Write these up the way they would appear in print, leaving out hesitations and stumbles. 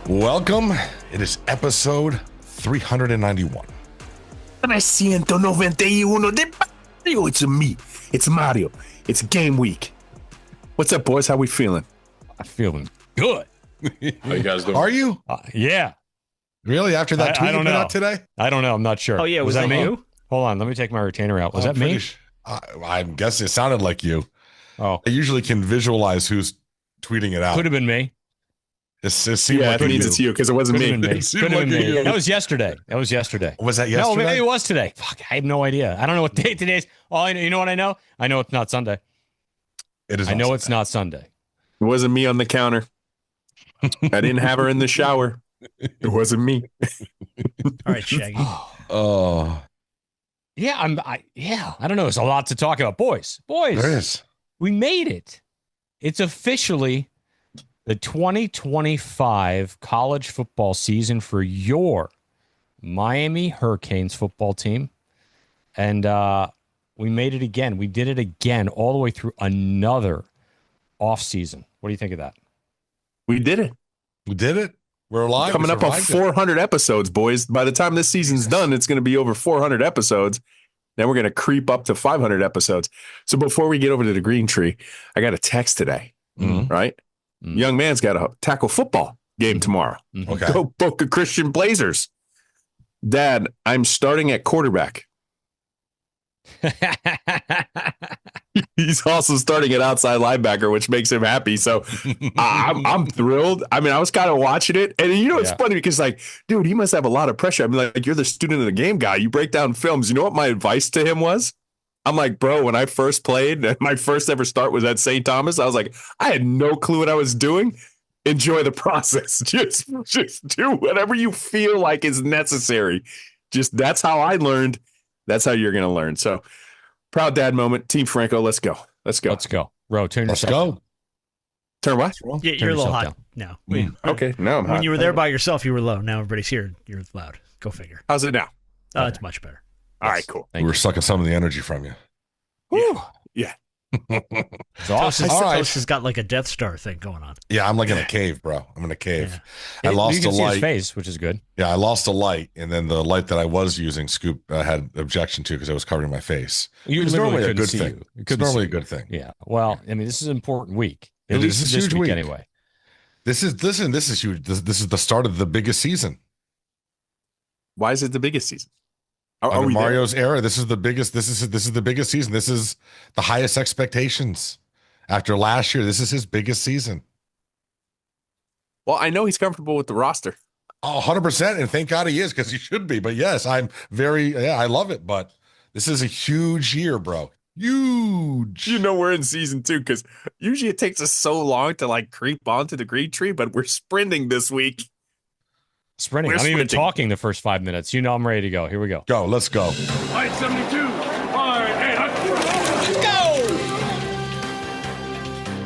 Welcome. It is episode 391. 391 de Mario. It's me. It's Mario. It's game week. What's up, boys? How we feeling? I'm feeling good. How you guys doing? Are you? Yeah. Really? After that tweet I don't you put know. out today? I don't know. I'm not sure. Oh, yeah. Was that me? you? Hold on. Let me take my retainer out. Was that me? I'm guessing it sounded like you. Oh. I usually can visualize who's tweeting it out. Could have been me. It seemed Yeah, like it means it's you because it wasn't Could have me. been me. It seemed Could have like been me. you. That was yesterday. Was that yesterday? No, maybe it was today. Fuck, I have no idea. I don't know what day today is. You know what I know? I know it's not Sunday. It is. I know it's not Sunday. It wasn't me on the counter. I didn't have her in the shower. It wasn't me. All right, Shaggy. Oh, Yeah, I don't know. There's a lot to talk about. Boys, there is. we made it. It's officially the 2025 college football season for your Miami Hurricanes football team. And we made it again. We did it again all the way through another offseason. What do you think of that? We did it. We did it. We're alive. Coming up on 400 episodes, boys. By the time this season's done, it's going to be over 400 episodes. Then we're going to creep up to 500 episodes. So before we get over to the green tree, I got a text today, right? Mm-hmm. Young man's got a tackle football game tomorrow. Mm-hmm. Okay. Go Boca Christian Blazers. Dad, I'm starting at quarterback. He's also starting at outside linebacker, which makes him happy. So I'm thrilled. I mean, I was kind of watching it. And it's funny because, like, dude, he must have a lot of pressure. I mean, like, you're the student of the game guy. You break down films. You know what my advice to him was? I'm like, bro, when I first played, my first ever start was at St. Thomas. I was like, I had no clue what I was doing. Enjoy the process. Just do whatever you feel like is necessary. That's how I learned. That's how you're going to learn. So proud dad moment. Team Franco, let's go. Let's go. Ro, turn Let's yourself go. Turn what? Yeah, Turn you're a little yourself hot now. Okay, no, I'm When hot. you were there by yourself, you were low. Now everybody's here. You're loud. Go figure. How's it now? Oh, it's much better. All right, cool. Thank We were you. sucking some of the energy from you. Yeah. It's awesome. Toast All right. has got like a Death Star thing going on. Yeah, I'm like in a cave, bro. I'm in a cave. Yeah. I lost you a can see his light. face, which is good. Yeah, I lost a light, and then the light that I was using, Scoop had objection to because I was covering my face. You It's literally normally a couldn't good see thing. you. You It's couldn't normally see a good you. thing. Yeah. Well, I mean, this is an important week. At It least is a this huge week week. anyway. This is huge. This is the start of the biggest season. Why is it the biggest season? Are Under we there? Mario's era, this is the biggest. This is the biggest season. This is the highest expectations. After last year, this is his biggest season. Well, I know he's comfortable with the roster. Oh, 100%. And thank God he is, because he should be. But yes, I love it. But this is a huge year, bro. Huge. You know we're in season 2 because usually it takes us so long to like creep onto the green tree, but we're sprinting this week. Sprinting. We're I'm even sprinting. talking the first 5 minutes. You know I'm ready to go. Here we go. Go. Let's go. Light 72. Fire.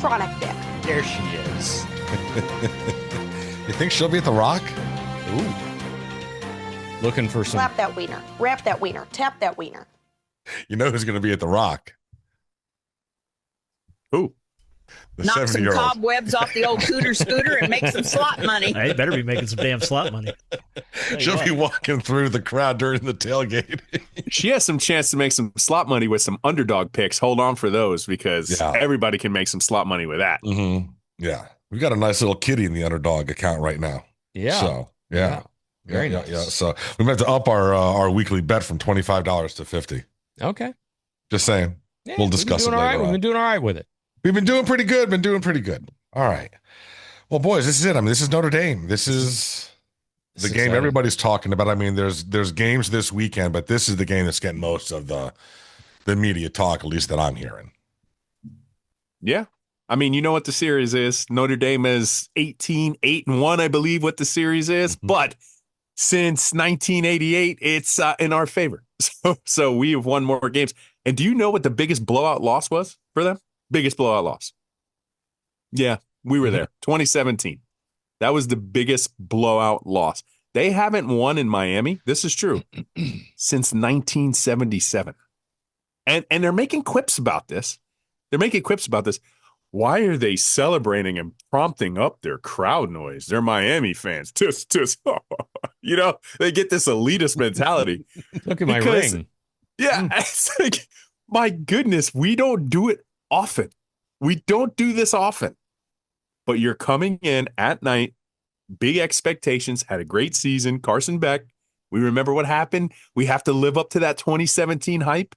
Product Dick. There she is. You think she'll be at the Rock? Ooh. Looking for some. Slap that wiener. Wrap that wiener. Tap that wiener. You know who's going to be at the Rock? Who? The Knock some 70-year-old. cobwebs off the old cooter scooter and make some slot money. Hey, better be making some damn slot money. She'll be walking through the crowd during the tailgate. She has some chance to make some slot money with some underdog picks. Hold on for those because Yeah. everybody can make some slot money with that. Mm-hmm. Yeah. We've got a nice little kitty in the underdog account right now. Yeah. So, yeah. Very yeah, nice. Yeah. So we might have to up our weekly bet from $25 to $50. Okay. Just saying. Yeah, We'll discuss it all right. later We've on. been doing all right with it. We've been doing pretty good. All right. Well, boys, this is it. I mean, this is Notre Dame. This is the game exciting. everybody's talking about. I mean, there's games this weekend, but this is the game that's getting most of the media talk, at least that I'm hearing. Yeah. I mean, you know what the series is. Notre Dame is 18-8-1, I believe what the series is. Mhm. But since 1988, it's in our favor. So we have won more games. And do you know what the biggest blowout loss was for them? Biggest blowout loss. Yeah, we were there. 2017. That was the biggest blowout loss. They haven't won in Miami. This is true. Since 1977. And they're making quips about this. why are they celebrating and prompting up their crowd noise? They're Miami fans. Just, they get this elitist mentality. Look at my ring. Yeah, it's like, my goodness, we don't do it often. We don't do this often. But you're coming in at night, big expectations, had a great season. Carson Beck, we remember what happened. We have to live up to that 2017 hype.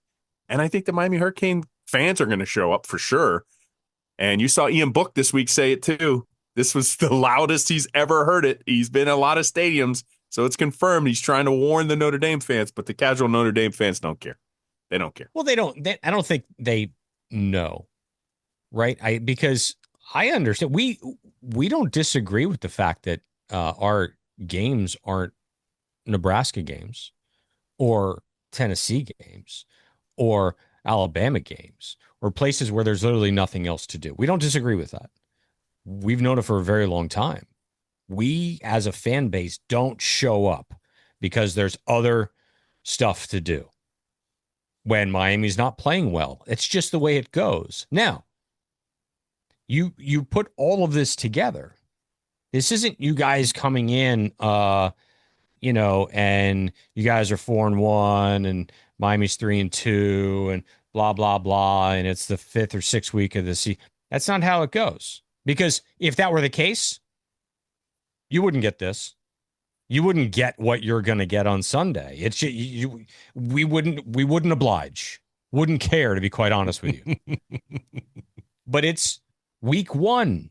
And I think the Miami Hurricane fans are going to show up for sure. And you saw Ian Book this week say it too. This was the loudest he's ever heard it. He's been in a lot of stadiums, so it's confirmed. He's trying to warn the Notre Dame fans, but the casual Notre Dame fans don't care. They don't care. Well, they don't. I don't think they know, right? Because I understand. We don't disagree with the fact that our games aren't Nebraska games or Tennessee games or Alabama games or places where there's literally nothing else to do. We don't disagree with that. We've known it for a very long time. We, as a fan base, don't show up because there's other stuff to do when Miami's not playing well. It's just the way it goes. Now, you put all of this together. This isn't you guys coming in, and you guys are 4-1 and Miami's 3-2 and blah, blah, blah. And it's the 5th or 6th week of the season. That's not how it goes. Because if that were the case, you wouldn't get this. You wouldn't get what you're going to get on Sunday. It's we wouldn't oblige. Wouldn't care, to be quite honest with you. But it's week 1.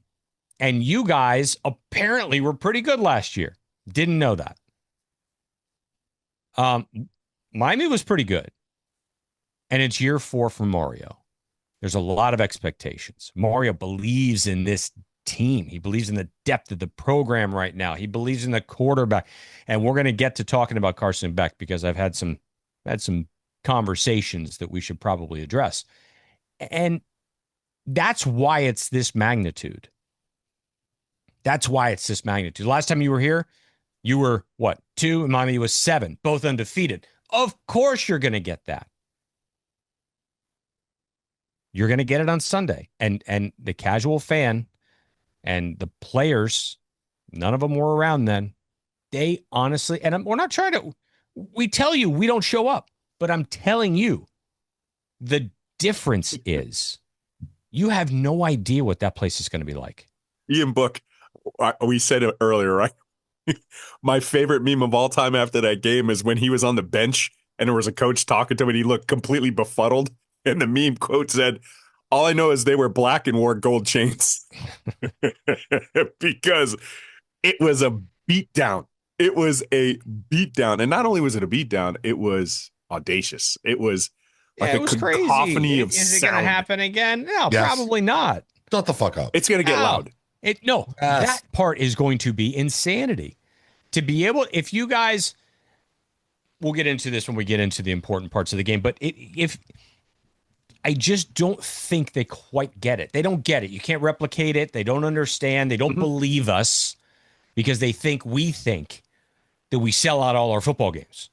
And you guys apparently were pretty good last year. Didn't know that. Miami was pretty good. And it's year 4 for Mario. There's a lot of expectations. Mario believes in this team. He believes in the depth of the program right now. He believes in the quarterback. And we're going to get to talking about Carson Beck because I've had some conversations that we should probably address. And that's why it's this magnitude. That's why it's this magnitude. Last time you were here, you were, 2, and Miami was 7, both undefeated. Of course you're going to get that. You're going to get it on Sunday. And the casual fan and the players, none of them were around then. They honestly, and we're not trying to, we tell you we don't show up, but I'm telling you, the difference is you have no idea what that place is going to be like. Ian Book, we said it earlier, right? My favorite meme of all time after that game is when he was on the bench and there was a coach talking to him and he looked completely befuddled. And the meme quote said, "All I know is they were black and wore gold chains." Because it was a beatdown. It was a beatdown. And not only was it a beatdown, it was audacious. It was like it was cacophony crazy. of Is it sound. going to happen again? No, Yes. probably not. Shut the fuck up. It's going to get loud. Yes. That part is going to be insanity. To be able, if you guys, we'll get into this when we get into the important parts of the game, but if I just don't think they quite get it. They don't get it. You can't replicate it. They don't understand. They don't believe us because they think we think that we sell out all our football games.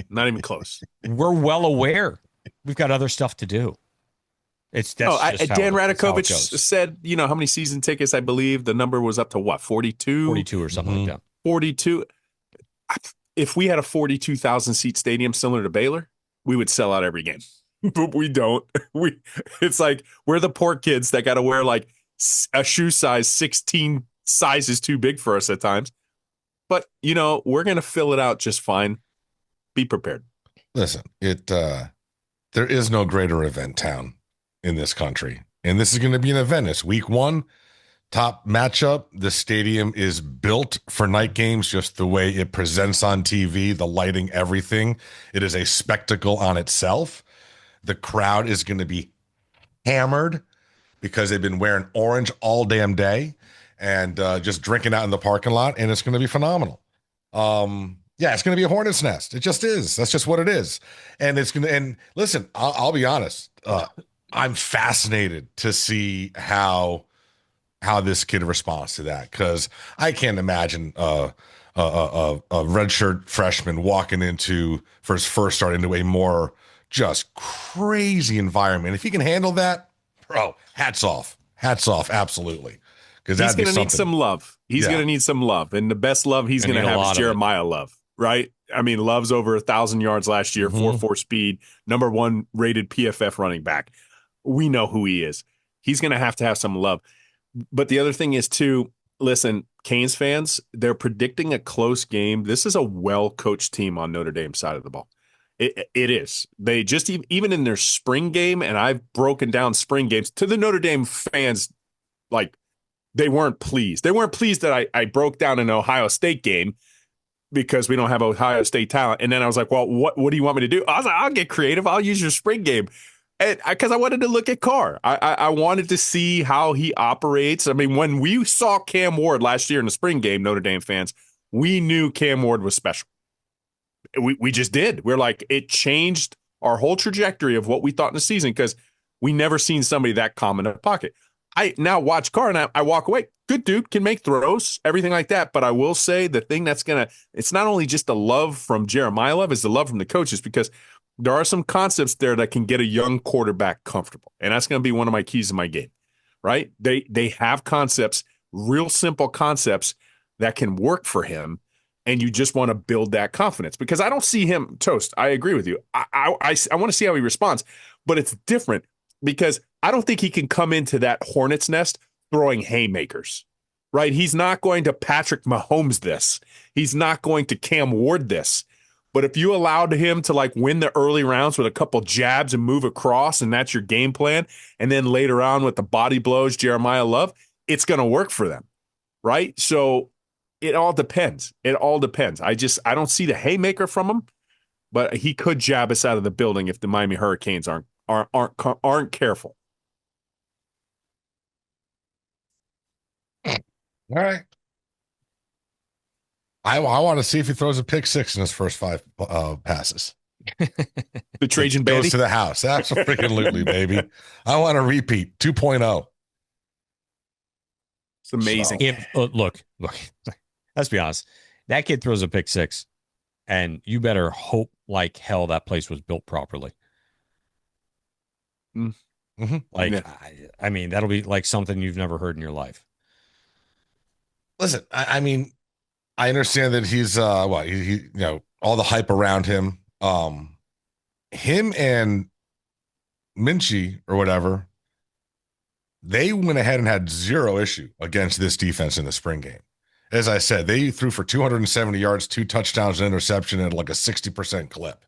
Not even close. We're well aware. We've got other stuff to do. Dan Radakovich said, how many season tickets, I believe the number was up to 42? 42 or something like that. 42. If we had a 42,000 seat stadium similar to Baylor, we would sell out every game. But we don't. It's like we're the poor kids that got to wear like a shoe size 16 sizes too big for us at times. But, we're going to fill it out just fine. Be prepared. Listen, there is no greater event town in this country. And this is going to be an event. It's week 1, top matchup. The stadium is built for night games, just the way it presents on TV, the lighting, everything. It is a spectacle on itself. The crowd is going to be hammered because they've been wearing orange all damn day and just drinking out in the parking lot, and it's going to be phenomenal. It's going to be a hornet's nest. It just is. That's just what it is. And it's going to. And listen, I'll be honest. I'm fascinated to see how this kid responds to that, because I can't imagine a redshirt freshman walking into for his first start into a more just crazy environment. If he can handle that, bro, hats off. Absolutely. Because he's going to need some love. He's going to need some love. And the best love he's going to have is Jeremiyah Love, right? I mean, Love's over 1,000 yards last year, 4.4 speed, number 1 rated PFF running back. We know who he is. He's going to have some love. But the other thing is, too, listen, Canes fans, they're predicting a close game. This is a well-coached team on Notre Dame's side of the ball. It is. They just, even in their spring game, and I've broken down spring games to the Notre Dame fans, like, they weren't pleased. They weren't pleased that I broke down an Ohio State game because we don't have Ohio State talent. And then I was like, well, what do you want me to do? I was like, I'll get creative. I'll use your spring game. And because I wanted to look at Carr. I wanted to see how he operates. I mean, when we saw Cam Ward last year in the spring game, Notre Dame fans, we knew Cam Ward was special. We just did. We're like, it changed our whole trajectory of what we thought in the season because we never seen somebody that calm in the pocket. I now watch Carr and I walk away. Good dude, can make throws, everything like that. But I will say the thing that's it's not only just the love from Jeremiyah Love, it's the love from the coaches because there are some concepts there that can get a young quarterback comfortable. And that's going to be one of my keys in my game, right? They have concepts, real simple concepts that can work for him. And you just want to build that confidence because I don't see him toast. I agree with you. I want to see how he responds, but it's different because I don't think he can come into that hornet's nest throwing haymakers, right? He's not going to Patrick Mahomes this. He's not going to Cam Ward this. But if you allowed him to like win the early rounds with a couple jabs and move across, and that's your game plan, and then later on with the body blows, Jeremiyah Love, it's going to work for them, right? So it all depends. I don't see the haymaker from him, but he could jab us out of the building if the Miami Hurricanes aren't careful. All right. I want to see if he throws a pick 6 in his first 5 passes. The Trajan goes Bandy to the house. Absolutely, baby. I want to repeat 2.0. It's amazing. Look. Let's be honest. That kid throws a pick 6, and you better hope like hell that place was built properly. Mm-hmm. Like, yeah. I mean, that'll be like something you've never heard in your life. Listen, I mean, I understand that he's all the hype around him. Him and Minchie or whatever, they went ahead and had zero issue against this defense in the spring game. As I said, they threw for 270 yards, 2 touchdowns, and interception at like a 60% clip.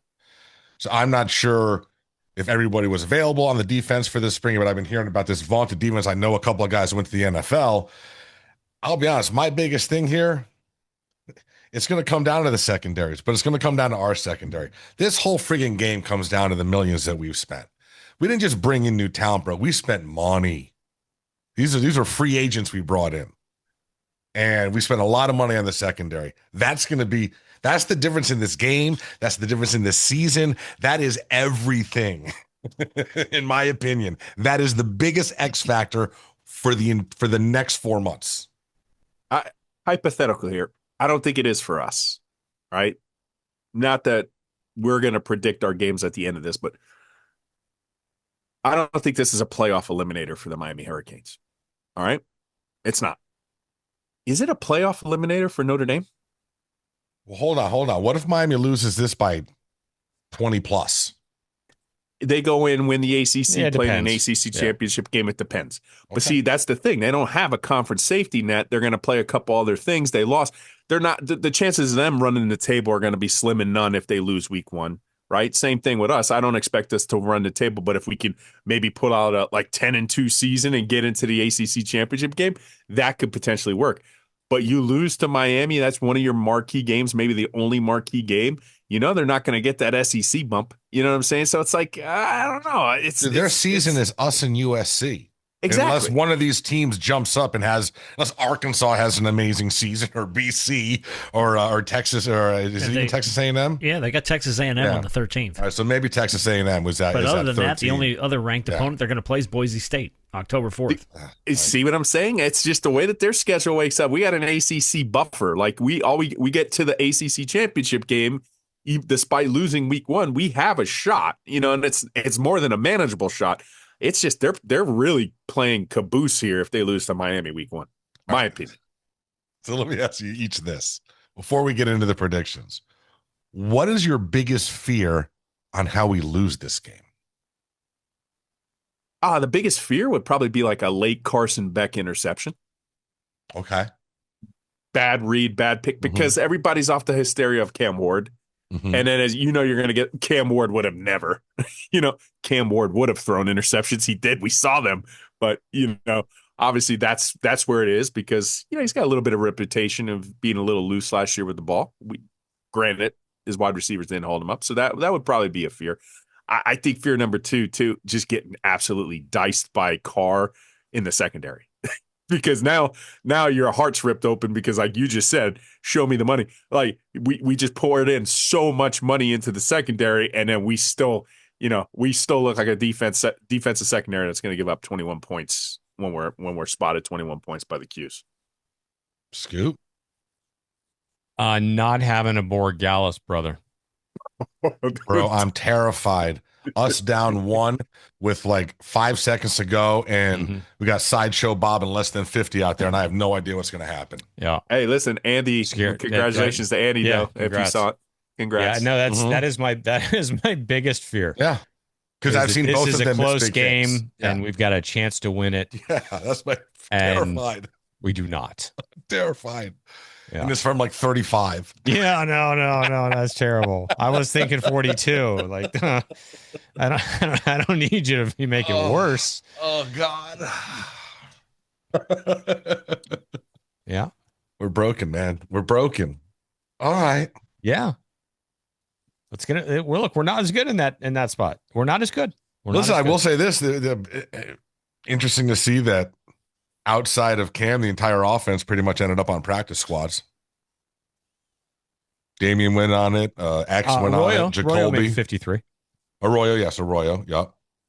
So I'm not sure if everybody was available on the defense for this spring, but I've been hearing about this vaunted defense. I know a couple of guys went to the NFL. I'll be honest, my biggest thing here, it's going to come down to the secondaries, but it's going to come down to our secondary. This whole friggin' game comes down to the millions that we've spent. We didn't just bring in new talent, bro. We spent money. These are free agents we brought in. And we spent a lot of money on the secondary. That's the difference in this game. That's the difference in this season. That is everything, in my opinion. That is the biggest X factor for the next 4 months. Hypothetical here. I don't think it is for us, right? Not that we're going to predict our games at the end of this, but I don't think this is a playoff eliminator for the Miami Hurricanes. All right? It's not. Is it a playoff eliminator for Notre Dame? Well, hold on. What if Miami loses this by 20 plus? They go in, win the ACC, play an ACC championship game. It depends. But see, that's the thing. They don't have a conference safety net. They're going to play a couple other things. They lost. They're not. The chances of them running the table are going to be slim and none if they lose week 1, right? Same thing with us. I don't expect us to run the table, but if we can maybe put out a 10-2 season and get into the ACC championship game, that could potentially work. But you lose to Miami, that's one of your marquee games, maybe the only marquee game. You know they're not going to get that SEC bump. You know what I'm saying? So it's like, I don't know. Their season is us and USC. Exactly. Unless one of these teams jumps up and unless Arkansas has an amazing season, or BC, or Texas, or is it even Texas A&M? Yeah, they got Texas A&M on the 13th. All right, so maybe Texas A&M was that. But other than that, the only other ranked opponent they're going to play is Boise State, October 4th. See what I'm saying? It's just the way that their schedule wakes up. We got an ACC buffer. Like we get to the ACC championship game. Despite losing week 1, we have a shot, and it's more than a manageable shot. It's just they're really playing caboose here if they lose to Miami week 1. My opinion. So let me ask you each this before we get into the predictions. What is your biggest fear on how we lose this game? The biggest fear would probably be like a late Carson Beck interception. Okay. Bad read, bad pick, because everybody's off the hysteria of Cam Ward. And then, as you know, you're going to get Cam Ward would have never, Cam Ward would have thrown interceptions. He did. We saw them. But, obviously that's where it is because, he's got a little bit of reputation of being a little loose last year with the ball. Granted, his wide receivers didn't hold him up. So that would probably be a fear. I think fear number 2, too, just getting absolutely diced by Carr in the secondary. Because now your heart's ripped open because, like you just said, show me the money. Like we just poured in so much money into the secondary, and then we still look like a defensive secondary that's going to give up 21 points when we're spotted 21 points by the Qs. Scoop. Not having a Borgalis, brother. Bro, I'm terrified. Us down 1 with like 5 seconds to go, and we got Sideshow Bob and less than 50 out there, and I have no idea what's going to happen. Yeah. Hey, listen, Andy. Congratulations to Andy. Yeah, though, if you saw it. Congrats. Yeah, no, that is my biggest fear. Yeah, because I've seen both of them. This is a close game, game, and we've got a chance to win it. Yeah, that's my terrified. We do not. Terrified. Yeah. And it's from like 35. Yeah, no, that's terrible. I was thinking 42. Like, I don't need you to make it worse. Oh God. Yeah, we're broken, man. We're broken. All right. Yeah. We're not as good in that spot. We're not as good. Listen, I will say this: interesting to see that. Outside of Cam, the entire offense pretty much ended up on practice squads. Damian went on it. X went Arroyo, on it. Jacoby made 53. Arroyo, yes, Arroyo, yeah.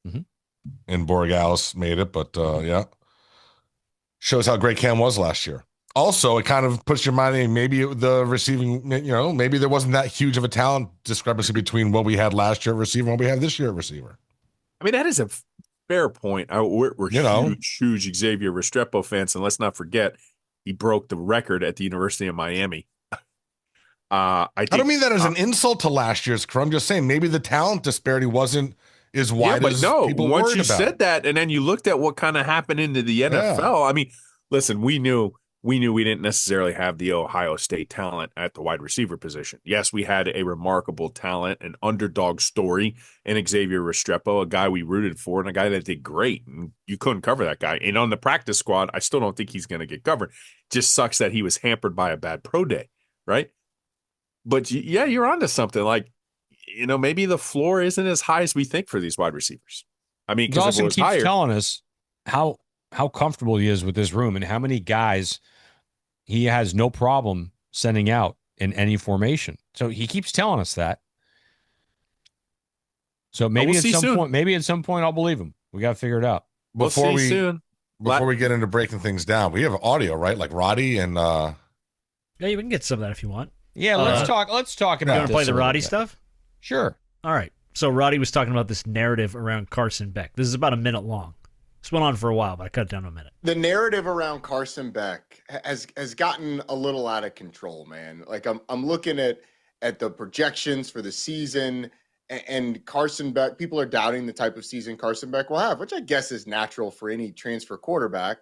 Mm-hmm. And Borgalis made it, but yeah, shows how great Cam was last year. Also, it kind of puts your mind in maybe the receiving. Maybe there wasn't that huge of a talent discrepancy between what we had last year at receiver and what we have this year at receiver. I mean, that is a fair point. We're huge Xavier Restrepo fans, and let's not forget he broke the record at the University of Miami. I don't mean that as an insult to last year's crew. I'm just saying maybe the talent disparity wasn't as wide as people worried about. Once you said that, and then you looked at what kind of happened into the NFL. Yeah. I mean, listen, we knew we didn't necessarily have the Ohio State talent at the wide receiver position. Yes, we had a remarkable talent, an underdog story in Xavier Restrepo, a guy we rooted for and a guy that did great. And you couldn't cover that guy. And on the practice squad, I still don't think he's going to get covered. Just sucks that he was hampered by a bad pro day, right? But yeah, you're onto something. Like, maybe the floor isn't as high as we think for these wide receivers. I mean, because Dawson keeps telling us how comfortable he is with this room and how many guys he has no problem sending out in any formation. So he keeps telling us that. So maybe at some point I'll believe him. We got to figure it out. Before we get into breaking things down, we have audio, right? Like Roddy and yeah, you can get some of that if you want. Yeah, let's talk about you want to play the Roddy stuff? Sure. All right. So Roddy was talking about this narrative around Carson Beck. This is about a minute long. This went on for a while, but I cut it down to a minute. The narrative around Carson Beck has gotten a little out of control, man. Like I'm looking at the projections for the season, and Carson Beck, people are doubting the type of season Carson Beck will have, which I guess is natural for any transfer quarterback.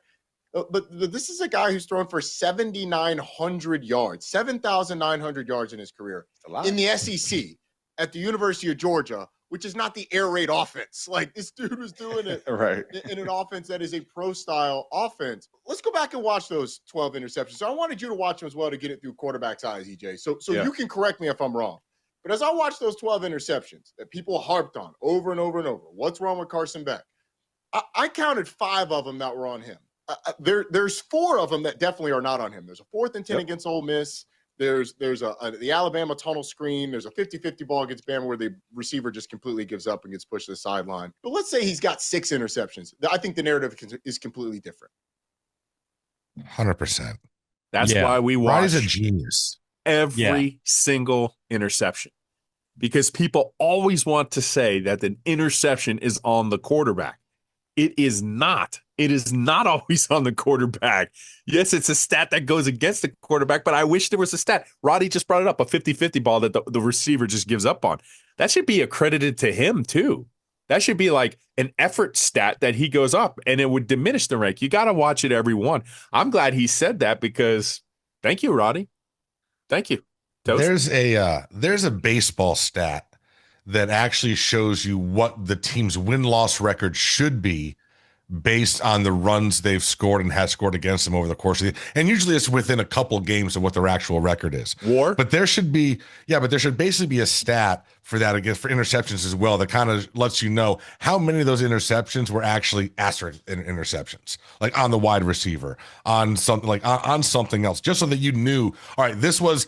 But this is a guy who's thrown for 7,900 yards, 7,900 yards in his career in the SEC at the University of Georgia, which is not the air raid offense. Like, this dude was doing it right in an offense that is a pro-style offense. Let's go back and watch those 12 interceptions. So I wanted you to watch them as well to get it through quarterback's eyes, EJ. So you can correct me if I'm wrong. But as I watched those 12 interceptions that people harped on over and over and over, what's wrong with Carson Beck? I counted 5 of them that were on him. There's 4 of them that definitely are not on him. There's a 4th and 10 against Ole Miss. There's the Alabama tunnel screen. There's a 50-50 ball against Bama where the receiver just completely gives up and gets pushed to the sideline. But let's say he's got 6 interceptions. I think the narrative is completely different. 100%. That's why we watch. Roddy's a genius. Every single interception. Because people always want to say that the interception is on the quarterback. It is not. It is not always on the quarterback. Yes, it's a stat that goes against the quarterback, but I wish there was a stat. Roddy just brought it up, a 50-50 ball that the receiver just gives up on. That should be accredited to him, too. That should be like an effort stat that he goes up, and it would diminish the rank. You got to watch it every one. I'm glad he said that because thank you, Roddy. Thank you. Toast. There's a baseball stat that actually shows you what the team's win-loss record should be based on the runs they've scored and has scored against them over the course of the, and usually it's within a couple games of what their actual record is. But there should basically be a stat for that against for interceptions as well that kind of lets you know how many of those interceptions were actually asterisk interceptions, like on the wide receiver, on something like on something else, just so that you knew, all right, this was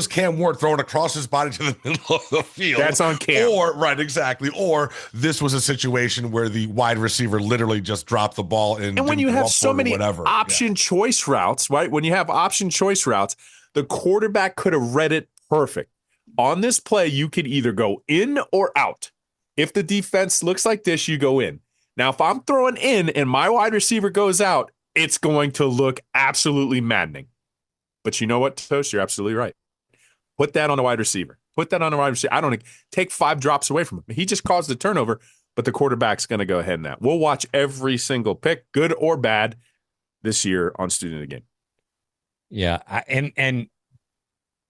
Cam Ward throwing across his body to the middle of the field. That's on Cam. Or this was a situation where the wide receiver literally just dropped the ball and when you have so many option choice routes, right? When you have option choice routes, the quarterback could have read it perfect. On this play, you could either go in or out. If the defense looks like this, you go in. Now, if I'm throwing in and my wide receiver goes out, it's going to look absolutely maddening. But you know what, Toast? You're absolutely right. Put that on a wide receiver. Put that on a wide receiver. I don't take 5 drops away from him. He just caused the turnover, but the quarterback's going to go ahead and that. We'll watch every single pick, good or bad, this year on Student of the Game. Yeah, and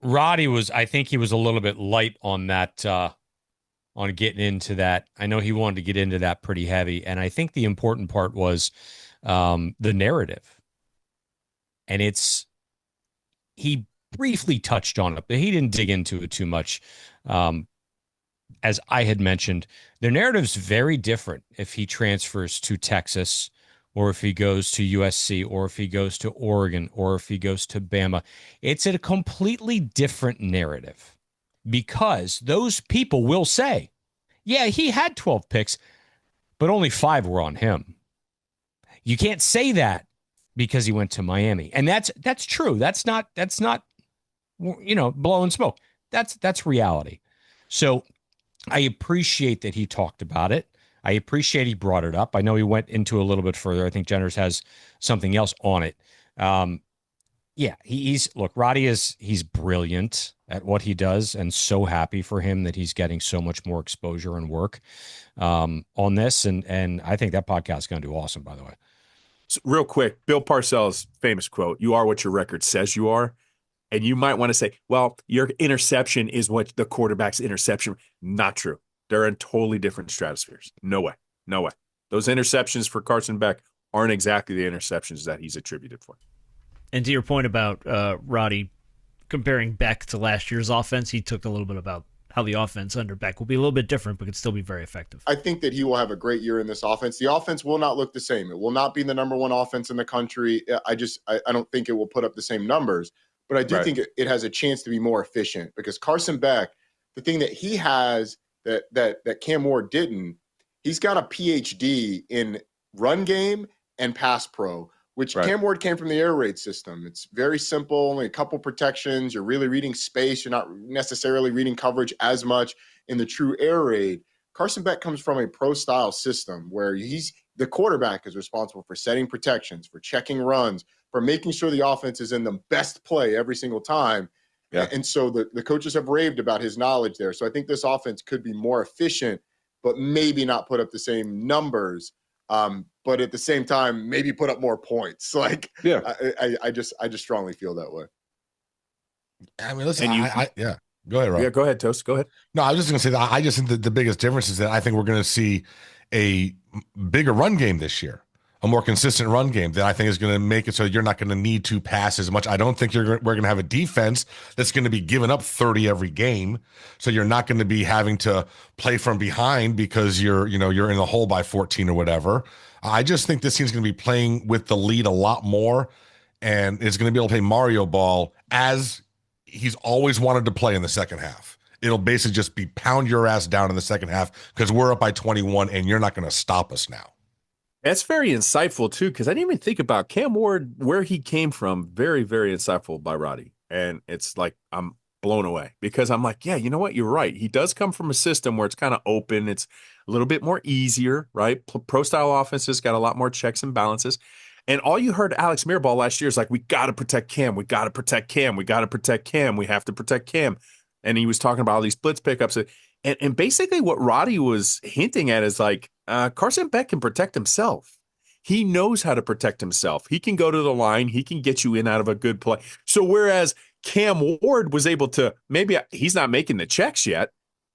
Roddy I think he was a little bit light on that, on getting into that. I know he wanted to get into that pretty heavy, and I think the important part was the narrative. And he briefly touched on it, but he didn't dig into it too much. As I had mentioned, the narrative's very different if he transfers to Texas, or if he goes to USC, or if he goes to Oregon, or if he goes to Bama. It's a completely different narrative because those people will say, yeah, he had 12 picks, but only 5 were on him. You can't say that because he went to Miami. And that's true. That's not, blowing smoke. That's reality. So I appreciate that he talked about it. I appreciate he brought it up. I know he went into a little bit further. I think Jenners has something else on it. Roddy he's brilliant at what he does, and so happy for him that he's getting so much more exposure and work on this. And I think that podcast is going to do awesome, by the way. So real quick, Bill Parcells' famous quote, "You are what your record says you are." And you might want to say, well, your interception is what the quarterback's interception. Not true. They're in totally different stratospheres. No way. Those interceptions for Carson Beck aren't exactly the interceptions that he's attributed for. And to your point about Roddy comparing Beck to last year's offense, he took a little bit about how the offense under Beck will be a little bit different, but could still be very effective. I think that he will have a great year in this offense. The offense will not look the same. It will not be the number 1 offense in the country. I don't think it will put up the same numbers, but I do think it has a chance to be more efficient because Carson Beck, the thing that he has that Cam Ward didn't, he's got a PhD in run game and pass pro, which Cam Ward came from the air raid system. It's very simple, only a couple protections. You're really reading space. You're not necessarily reading coverage as much in the true air raid. Carson Beck comes from a pro-style system where the quarterback is responsible for setting protections, for checking runs, for making sure the offense is in the best play every single time. Yeah. And so the coaches have raved about his knowledge there. So I think this offense could be more efficient, but maybe not put up the same numbers. But at the same time, maybe put up more points. Like, I just strongly feel that way. I mean, listen, go ahead, Rob. Yeah, go ahead, Toast. Go ahead. No, I was just going to say that I just think that the biggest difference is that I think we're going to see a bigger run game this year, a more consistent run game that I think is going to make it so you're not going to need to pass as much. I don't think we're going to have a defense that's going to be giving up 30 every game. So you're not going to be having to play from behind because you're in the hole by 14 or whatever. I just think this team's going to be playing with the lead a lot more, and it's going to be able to play Mario ball as he's always wanted to play in the second half. It'll basically just be pound your ass down in the second half because we're up by 21 and you're not going to stop us now. That's very insightful, too, because I didn't even think about Cam Ward, where he came from. Very, very insightful by Roddy. And it's like I'm blown away because I'm like, yeah, you know what? You're right. He does come from a system where it's kind of open. It's a little bit more easier, right? Pro style offenses got a lot more checks and balances. And all you heard Alex Mirabal last year is like, we got to protect Cam. We got to protect Cam. We got to protect Cam. We have to protect Cam. And he was talking about all these blitz pickups. And basically what Roddy was hinting at is like, Carson Beck can protect himself. He knows how to protect himself. He can go to the line. He can get you in out of a good play. So whereas Cam Ward was able to, maybe he's not making the checks yet,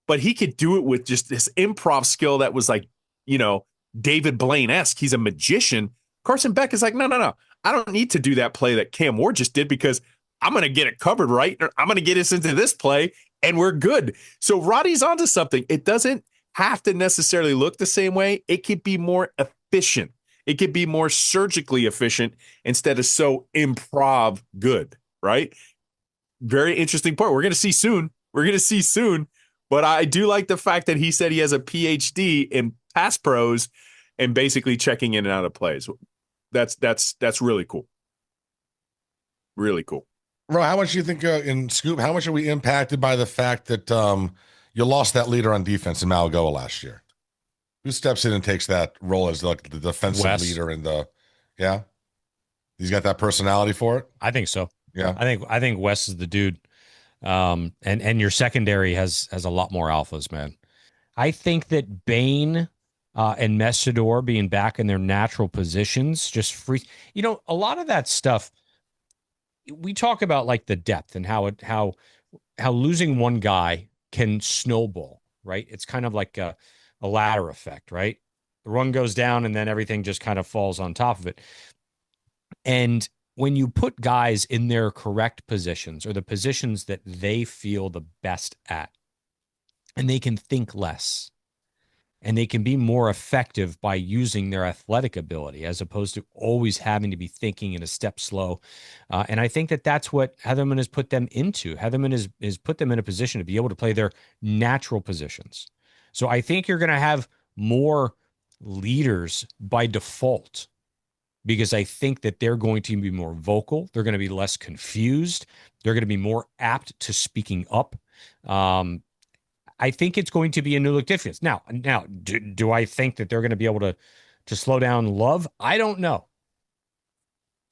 but he could do it with just this improv skill that was like, David Blaine-esque. He's a magician. Carson Beck is like, no. I don't need to do that play that Cam Ward just did because I'm going to get it covered right. I'm going to get us into this play and we're good. So Roddy's onto something. It doesn't have to necessarily look the same way. It could be more efficient. It could be more surgically efficient instead of so improv good, right? Very interesting point. We're going to see soon. But I do like the fact that he said he has a PhD in pass pros and basically checking in and out of plays. That's really cool. Really cool. Ro, how much do you think in Scoop, how much are we impacted by the fact that you lost that leader on defense in Malagoa last year? Who steps in and takes that role as like the defensive leader in yeah? He's got that personality for it? I think so. Yeah. I think Wes is the dude. And your secondary has a lot more alphas, man. I think that Bain and Messidor being back in their natural positions just free. A lot of that stuff we talk about, like the depth and how losing one guy can snowball, right? It's kind of like a ladder effect, right? The rung goes down and then everything just kind of falls on top of it. And when you put guys in their correct positions or the positions that they feel the best at, and they can think less and they can be more effective by using their athletic ability as opposed to always having to be thinking in a step slow. And I think that that's what Heatherman has put them into. Heatherman has put them in a position to be able to play their natural positions. So I think you're going to have more leaders by default because I think that they're going to be more vocal. They're going to be less confused. They're going to be more apt to speaking up. I think it's going to be a new look difference. Now, do I think that they're going to be able to slow down Love? I don't know.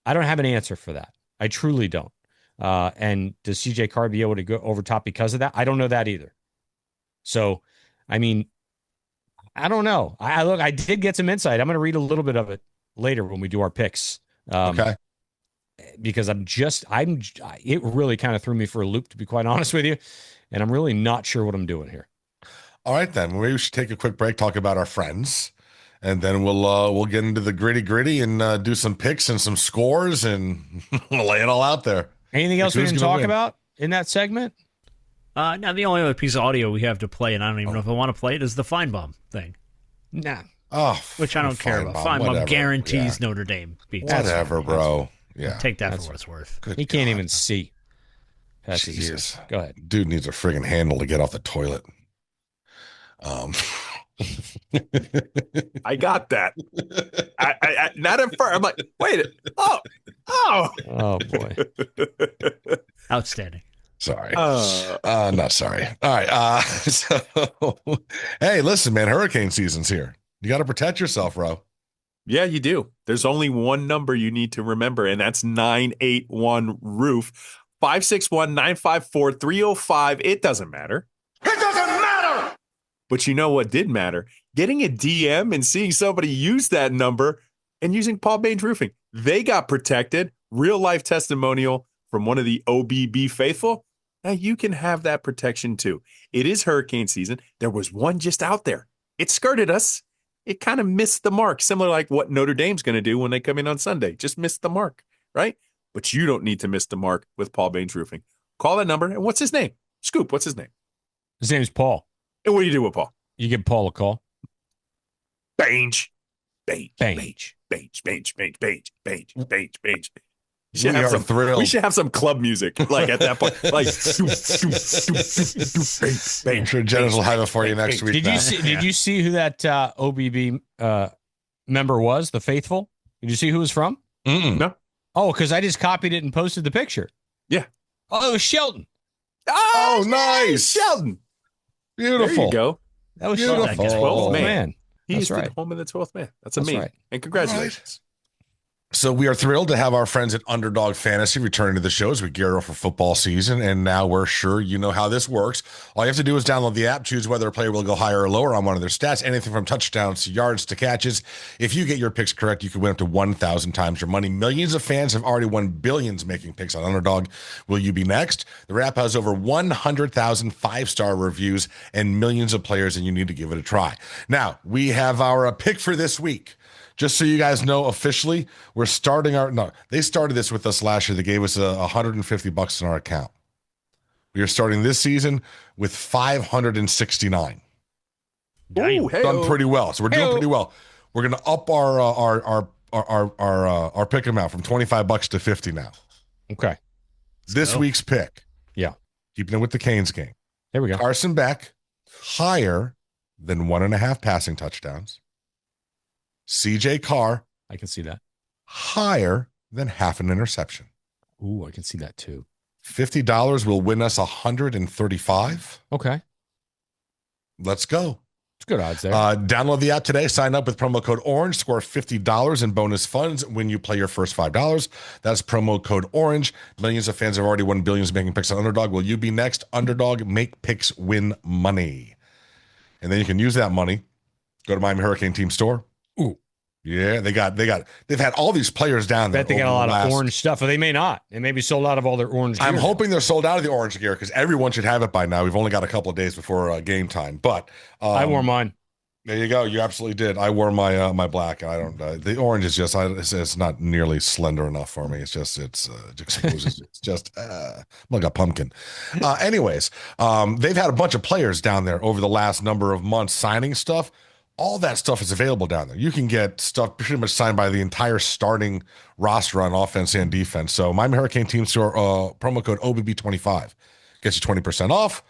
I don't have an answer for that. I truly don't. And does CJ Carr be able to go over top because of that? I don't know that either. So, I mean, I don't know. I did get some insight. I'm going to read a little bit of it later when we do our picks. Okay. Because it really kind of threw me for a loop, to be quite honest with you. And I'm really not sure what I'm doing here. All right, then. Maybe we should take a quick break, talk about our friends, and then we'll get into the gritty and do some picks and some scores and lay it all out there. Anything else we didn't talk about in that segment? Now, the only other piece of audio we have to play, and I don't even know if I want to play it, is the Feinbaum thing. Nah. Oh, which I don't care about. Feinbaum guarantees Notre Dame beats. Whatever, bro. Yeah. Take that for what it's worth. He can't even see. Jesus. Go ahead. Dude needs a friggin' handle to get off the toilet. I got that. I not at first. I'm like, wait. Oh boy. Outstanding. Sorry. Not sorry. All right. So, hey, listen, man, hurricane season's here. You got to protect yourself, Ro. Yeah, you do. There's only one number you need to remember, and that's 981-ROOF. 561-954-305. It doesn't matter. It doesn't matter. But you know what did matter? Getting a DM and seeing somebody use that number and using Paul Baines Roofing. They got protected. Real life testimonial from one of the OBB faithful. Now you can have that protection too. It is hurricane season. There was one just out there. It skirted us. It kind of missed the mark, similar like what Notre Dame's going to do when they come in on Sunday. Just missed the mark, right? But you don't need to miss the mark with Paul Baines Roofing. Call that number. And what's his name? Scoop, what's his name? His name's Paul. And what do you do with Paul? You give Paul a call. Baines. Baines. We are thrilled. We should have some club music, like at that point. Like, I'm sure Jennifer will have it for you next week. Did you see who that OBB member was? The faithful? Did you see who it was from? No. Oh, because I just copied it and posted the picture. Yeah. Oh, it was Shelton. Oh, nice. Sheldon. Beautiful. There you go. That was Beautiful. Sheldon. 12th man. Man. He's That's right. the home of the 12th man. That's That's amazing. right. And congratulations. So we are thrilled to have our friends at Underdog Fantasy returning to the show as we gear up for football season. And now we're sure you know how this works. All you have to do is download the app, choose whether a player will go higher or lower on one of their stats, anything from touchdowns to yards to catches. If you get your picks correct, you can win up to 1,000 times your money. Millions of fans have already won billions making picks on Underdog. Will you be next? The app has over 100,000 five-star reviews and millions of players, and you need to give it a try. Now, we have our pick for this week. Just so you guys know, officially, we're starting they started this with us last year. They gave us $150 in our account. We are starting this season with 569. Ooh, Done pretty well. So we're doing pretty well. We're going to up our pick amount from $25 to 50 now. Okay. This week's pick. Yeah. Keeping it with the Canes game. There we go. Carson Beck, higher than 1.5 passing touchdowns. CJ Carr, I can see that. higher than half an interception. Ooh, I can see that too. $50 will win us 135. Okay. Let's go. It's good odds there. Download the app today. Sign up with promo code ORANGE. Score $50 in bonus funds when you play your first $5. That's promo code ORANGE. Millions of fans have already won billions making picks on Underdog. Will you be next? Underdog, make picks, win money. And then you can use that money. Go to Miami Hurricane Team Store. Ooh. Yeah, they've had all these players down there. Bet they got a lot of orange stuff, or they may not. They may be sold out of all their orange gear. I'm hoping they're sold out of the orange gear because everyone should have it by now. We've only got a couple of days before game time. But I wore mine. There you go. You absolutely did. I wore my my black. I don't. The orange is just. It's not nearly slender enough for me. It's just. It's just like a pumpkin. Anyways, they've had a bunch of players down there over the last number of months signing stuff. All that stuff is available down there. You can get stuff pretty much signed by the entire starting roster on offense and defense. So Miami Hurricane Team Store promo code OBB25 gets you 20% off.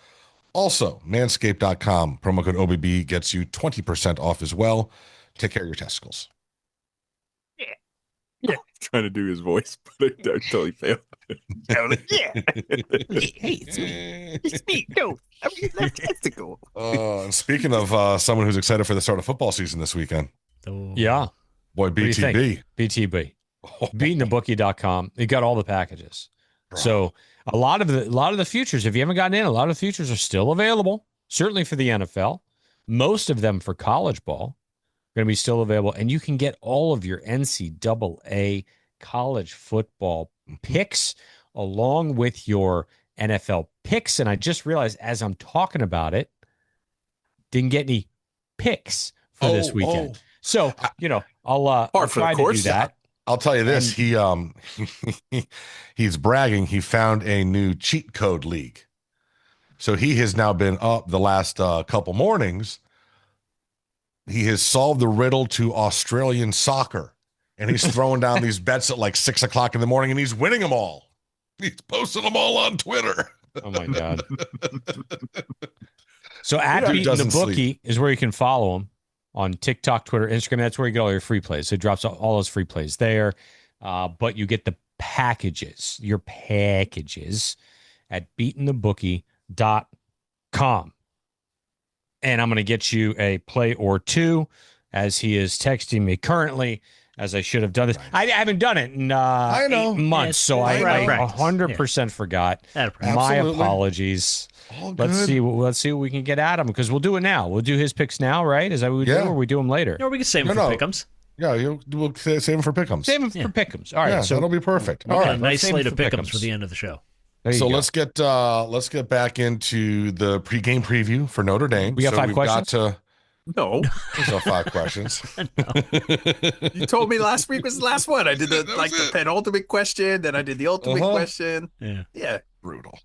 Also, manscaped.com promo code OBB gets you 20% off as well. Take care of your testicles. Yeah. Trying to do his voice, but I totally failed. Hey, it's me. No, I'm your left testicle. And speaking of someone who's excited for the start of football season this weekend. Yeah. Boy, BTB. BTB. Beatingthebookie.com. They got all the packages. Bro. So a lot of the futures, if you haven't gotten in, a lot of the futures are still available, certainly for the NFL. Most of them for college ball are going to be still available. And you can get all of your NCAA college football picks along with your NFL picks. And I just realized as I'm talking about it, didn't get any picks for this weekend. So, I'll try to do that. I'll tell you this. He's bragging. He found a new cheat code league. So he has now been up the last couple mornings. He has solved the riddle to Australian soccer. And he's throwing down these bets at like 6 o'clock in the morning, and he's winning them all. He's posting them all on Twitter. Oh, my God. So at Beating the Bookie is where you can follow him on TikTok, Twitter, Instagram. That's where you get all your free plays. So he drops all those free plays there. But you get the packages, your packages at beatingthebookie.com. And I'm going to get you a play or two as he is texting me currently, as I should have done this. I haven't done it in 8 months, so I 100% forgot. My apologies. Let's see what we can get at him, because we'll do it now. We'll do his picks now, right? Is that what we do, or we do them later? Or we can save them for pick'ems. Yeah, we'll save them for pick'ems. Save them for pick'ems. All right, so that'll be perfect. All right, nice slate of pick'ems for the end of the show. So let's get back into the pregame preview for Notre Dame. We got 5 questions. No. There's no 5 questions. You told me last week was the last one. I did the penultimate question, then I did the ultimate question. Yeah. Brutal.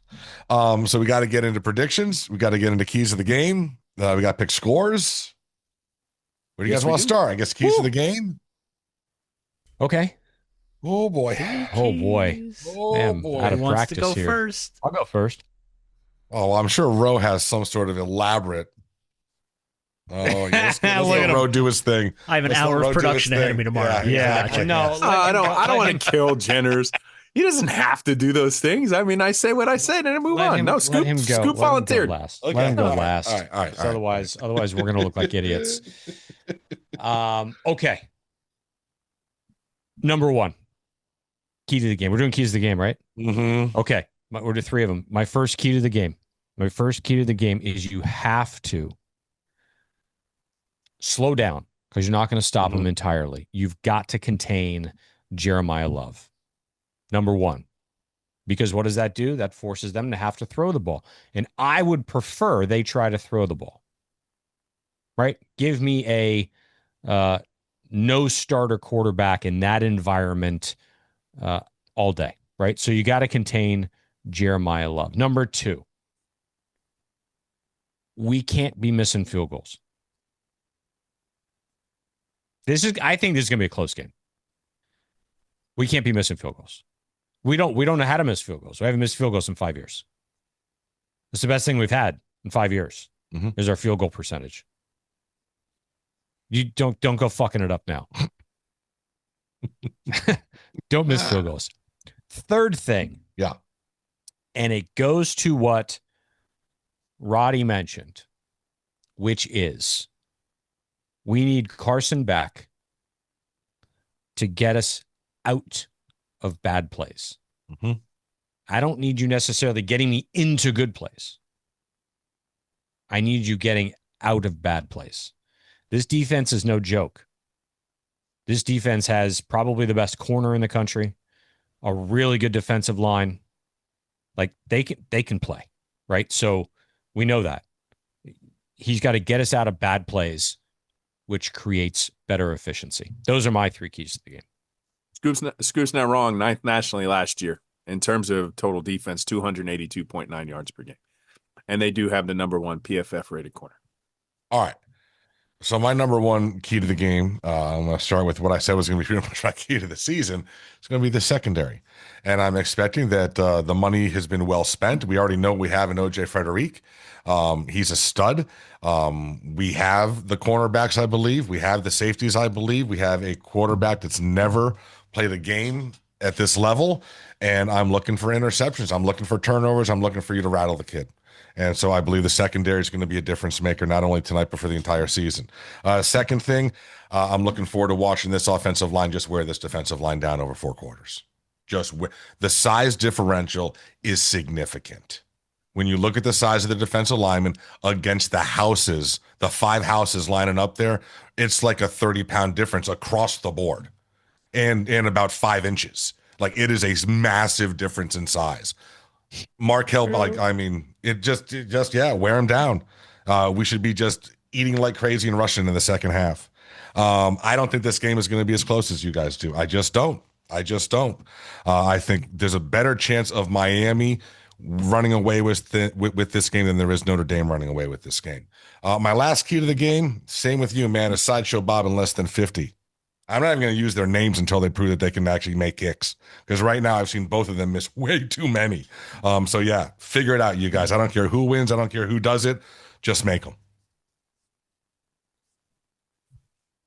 So we got to get into predictions. We got to get into keys of the game. We got to pick scores. Where do you guys want to start? I guess keys of the game. Okay. Oh boy. Oh boy. Man, out of who wants practice to go here. first? I'll go first. Oh, well, I'm sure Ro has some sort of elaborate. Oh, yeah, let's let Ro do his thing. I have an hour of production ahead of me tomorrow. Yeah. Gotcha. No, I don't want to kill Jenners. He doesn't have to do those things. I mean, I say what I said and I move on. No, Scoop, let him go. Scoop volunteered. Last. Okay. Let him go All right. last. All right. Otherwise, we're going to look like idiots. Okay. Number one, key to the game. We're doing keys to the game, right? Mm-hmm. Okay. We're to three of them. My first key to the game is you have to slow down because you're not going to stop him entirely. You've got to contain Jeremiyah Love. Number one. Because what does that do? That forces them to have to throw the ball. And I would prefer they try to throw the ball. Right? Give me a no starter quarterback in that environment all day. Right? So you got to contain Jeremiyah Love. Number two, we can't be missing field goals. I think this is going to be a close game. We can't be missing field goals. We don't know how to miss field goals. We haven't missed field goals in 5 years. It's the best thing we've had in 5 years is our field goal percentage. You don't go fucking it up now. Don't miss field goals. Third thing. Yeah. And it goes to what Roddy mentioned, which is we need Carson Beck to get us out of bad plays. I don't need you necessarily getting me into good plays. I need you getting out of bad plays. This defense is no joke. This defense has probably the best corner in the country, a really good defensive line. Like they can play, right? So we know that. He's got to get us out of bad plays, which creates better efficiency. Those are my three keys to the game. Scoop's not wrong. 9th nationally last year in terms of total defense, 282.9 yards per game. And they do have the number one PFF rated corner. All right. So my number one key to the game, I'm going to start with what I said was going to be pretty much my key to the season. It's going to be the secondary. And I'm expecting that the money has been well spent. We already know we have an O.J. Frederick. He's a stud. We have the cornerbacks, I believe. We have the safeties, I believe. We have a quarterback that's never played a game at this level. And I'm looking for interceptions. I'm looking for turnovers. I'm looking for you to rattle the kid. And so I believe the secondary is going to be a difference maker, not only tonight, but for the entire season. Second thing, I'm looking forward to watching this offensive line just wear this defensive line down over 4 quarters. The size differential is significant. When you look at the size of the defensive lineman against the 5 houses lining up there, it's like a 30-pound difference across the board and about 5 inches. Like it is a massive difference in size. Markel, it just wear him down. We should be just eating like crazy and rushing in the second half. I don't think this game is going to be as close as you guys do. I just don't. I think there's a better chance of Miami running away with this game than there is Notre Dame running away with this game. My last key to the game, same with you, man, is Sideshow Bob in less than 50. I'm not even going to use their names until they prove that they can actually make kicks. Because right now I've seen both of them miss way too many. So yeah, figure it out, you guys. I don't care who wins. I don't care who does it. Just make them.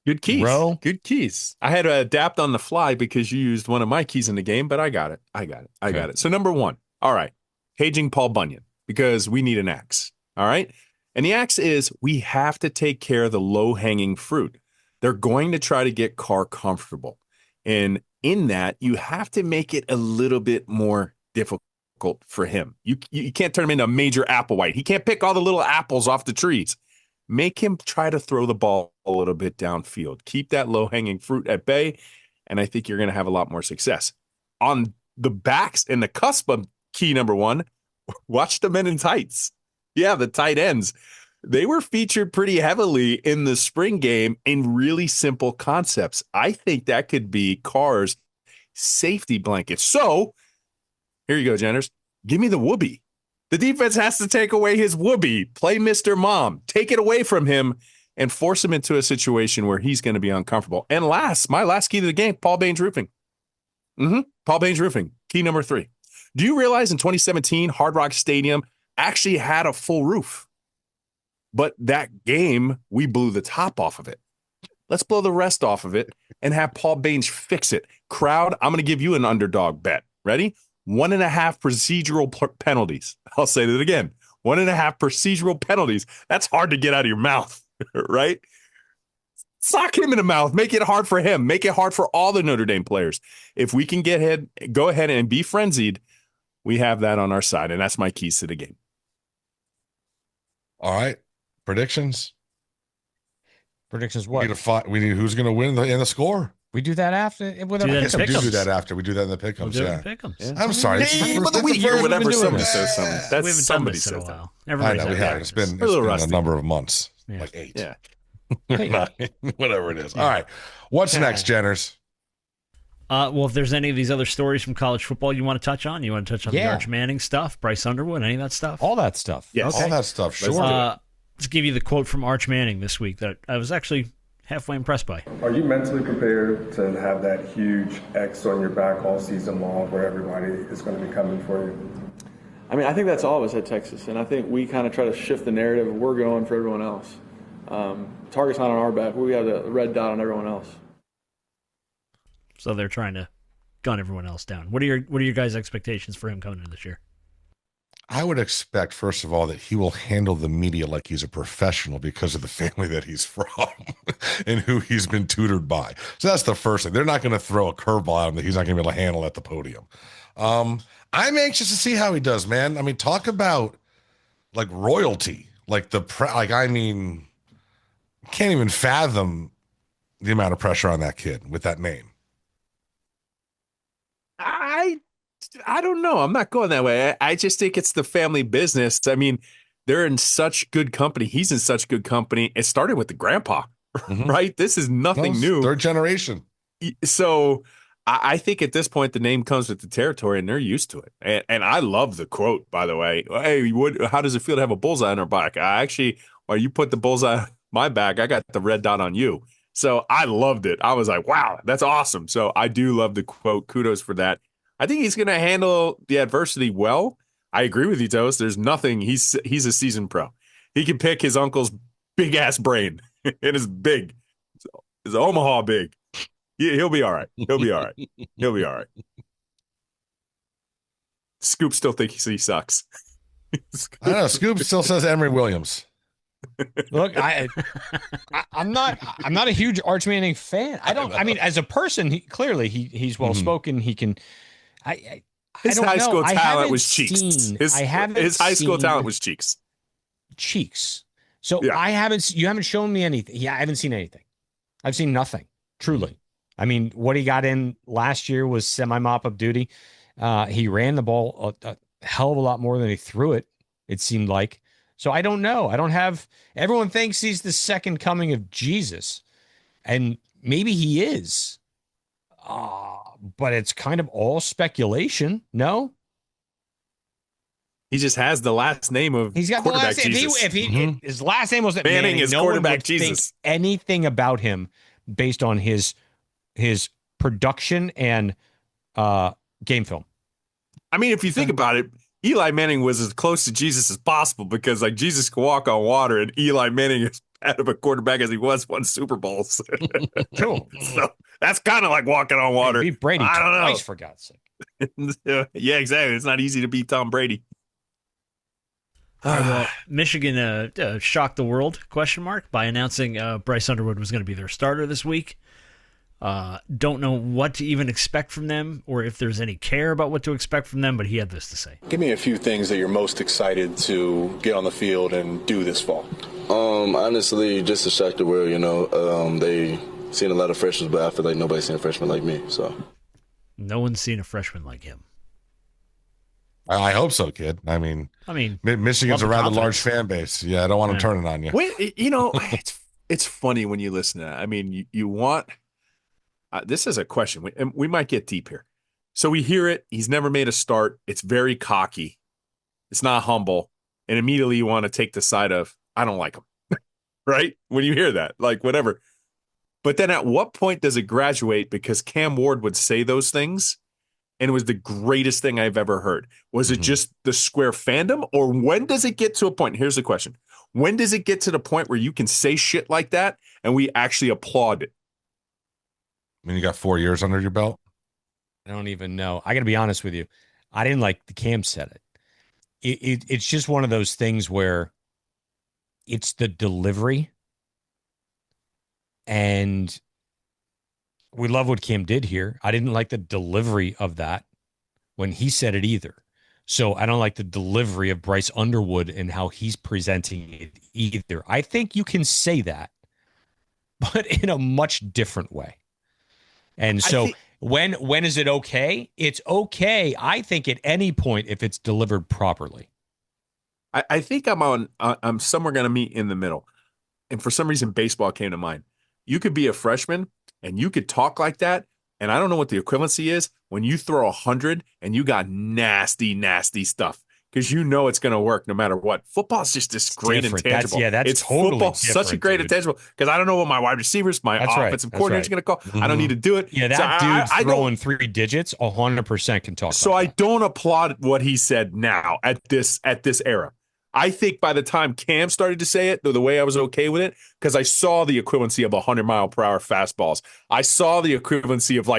Good keys. Bro. Good keys. I had to adapt on the fly because you used one of my keys in the game, but I got it. I got it. So number one, all right, paging Paul Bunyan because we need an axe. All right. And the axe is we have to take care of the low-hanging fruit. They're going to try to get Carr comfortable. And in that, you have to make it a little bit more difficult for him. You can't turn him into a major Applewhite. He can't pick all the little apples off the trees. Make him try to throw the ball a little bit downfield. Keep that low-hanging fruit at bay, and I think you're going to have a lot more success. On the backs and the cusp of key number one, watch the men in tights. Yeah, the tight ends. They were featured pretty heavily in the spring game in really simple concepts. I think that could be Carr's safety blanket. So here you go, Jenners. Give me the whoopee. The defense has to take away his whoopee, play Mr. Mom, take it away from him, and force him into a situation where he's going to be uncomfortable. And my last key to the game, Paul Baines Roofing. Paul Baines Roofing, key number 3. Do you realize in 2017, Hard Rock Stadium actually had a full roof? But that game, we blew the top off of it. Let's blow the rest off of it and have Paul Baines fix it. Crowd, I'm going to give you an underdog bet. Ready? 1.5 procedural penalties. I'll say that again. 1.5 procedural penalties. That's hard to get out of your mouth, right? Sock him in the mouth. Make it hard for him. Make it hard for all the Notre Dame players. If we can go ahead and be frenzied, we have that on our side, and that's my keys to the game. All right. Predictions? Predictions what? We need who's going to win in the score. We do that after. We do that after. We do that in the pick'ems. Yeah. I'm sorry. Name of the week or whatever. Somebody says something. We haven't done this in a while. I know we have. It's been a number of months, like 8. Yeah. 9, whatever it is. All right. What's next, Jenners? Well, if there's any of these other stories from college football you want to touch on, the Arch Manning stuff, Bryce Underwood, any of that stuff? All that stuff. Yes. All that stuff, sure. Let's give you the quote from Arch Manning this week that I was actually halfway impressed by. Are you mentally prepared to have that huge X on your back all season long where everybody is going to be coming for you? I mean, I think that's all of us at Texas, and I think we kind of try to shift the narrative. We're going for everyone else. Target's not on our back. We got a red dot on everyone else. So they're trying to gun everyone else down. What are your guys' expectations for him coming into this year? I would expect, first of all, that he will handle the media like he's a professional because of the family that he's from and who he's been tutored by. So that's the first thing. They're not going to throw a curveball at him that he's not going to be able to handle at the podium. I'm anxious to see how he does, man. I mean, talk about like royalty, like can't even fathom the amount of pressure on that kid with that name. I don't know. I'm not going that way. I just think it's the family business. I mean, they're in such good company. He's in such good company. It started with the grandpa, right? This is nothing new. Third generation. So I think at this point, the name comes with the territory and they're used to it. And I love the quote, by the way. Hey, how does it feel to have a bullseye on our back? While you put the bullseye on my back, I got the red dot on you. So I loved it. I was like, wow, that's awesome. So I do love the quote. Kudos for that. I think he's going to handle the adversity well. I agree with you, Toast. There's nothing. He's a seasoned pro. He can pick his uncle's big ass brain. It is big. It's Omaha big. He'll be all right. He'll be all right. Scoop still thinks he sucks. I don't know. Scoop still says Emory Williams. Look, I'm not a huge Arch Manning fan. I mean, as a person, he's well spoken. He can. His high school talent was cheeks. His high school talent was cheeks. So yeah. You haven't shown me anything. Yeah, I haven't seen anything. I've seen nothing. Truly. I mean, what he got in last year was semi mop-up duty. He ran the ball a hell of a lot more than he threw it. It seemed like. So I don't know. Everyone thinks he's the second coming of Jesus, and maybe he is. But it's kind of all speculation. No, he just has the last name of. He's got quarterback the last name. If his last name was Manning, is no quarterback one would Jesus. Think anything about him based on his production and game film. I mean, if you think about it, Eli Manning was as close to Jesus as possible because like Jesus can walk on water, and Eli Manning is bad of a quarterback as he won Super Bowls. Cool. So that's kind of like walking on water. Beat Brady twice, for God's sake. Yeah, exactly. It's not easy to beat Tom Brady. Well, Michigan shocked the world, ? By announcing Bryce Underwood was going to be their starter this week. Don't know what to even expect from them or if there's any care about what to expect from them, but he had this to say. Give me a few things that you're most excited to get on the field and do this fall. Honestly, just to shock the world, they seen a lot of freshmen, but I feel like nobody's seen a freshman like me. So no one's seen a freshman like him. I hope so, kid. I mean, Michigan's a rather large fan base. Yeah, I don't want to turn it on you. It's funny when you listen to that. I mean, you want this is a question. We might get deep here. So we hear it. He's never made a start. It's very cocky. It's not humble. And immediately you want to take the side of, I don't like him. Right? When you hear that, like whatever. But then at what point does it graduate? Because Cam Ward would say those things, and it was the greatest thing I've ever heard. Was it just the square fandom? Or when does it get to a point? Here's the question. When does it get to the point where you can say shit like that and we actually applaud it? I mean, you got 4 years under your belt? don't even know. I got to be honest with you. I didn't like the Cam said it. It's just one of those things where it's the delivery, and we love what Cam did here. I didn't like the delivery of that when he said it either. So I don't like the delivery of Bryce Underwood and how he's presenting it either. I think you can say that, but in a much different way. And so when is it okay? It's okay, I think, at any point if it's delivered properly. I think I'm somewhere going to meet in the middle. And for some reason, baseball came to mind. You could be a freshman and you could talk like that. And I don't know what the equivalency is when you throw 100 and you got nasty, nasty stuff. Because you know it's going to work no matter what. Football's just this great intangible. That's totally football, such a great intangible. Because I don't know what my wide receivers, my offensive coordinator is going to call. Mm-hmm. I don't need to do it. Yeah, that dude throwing 3 digits 100% can talk. So I don't applaud what he said now at this era. I think by the time Cam started to say it, the way I was okay with it, because I saw the equivalency of 100-mile-per-hour fastballs. I saw the equivalency of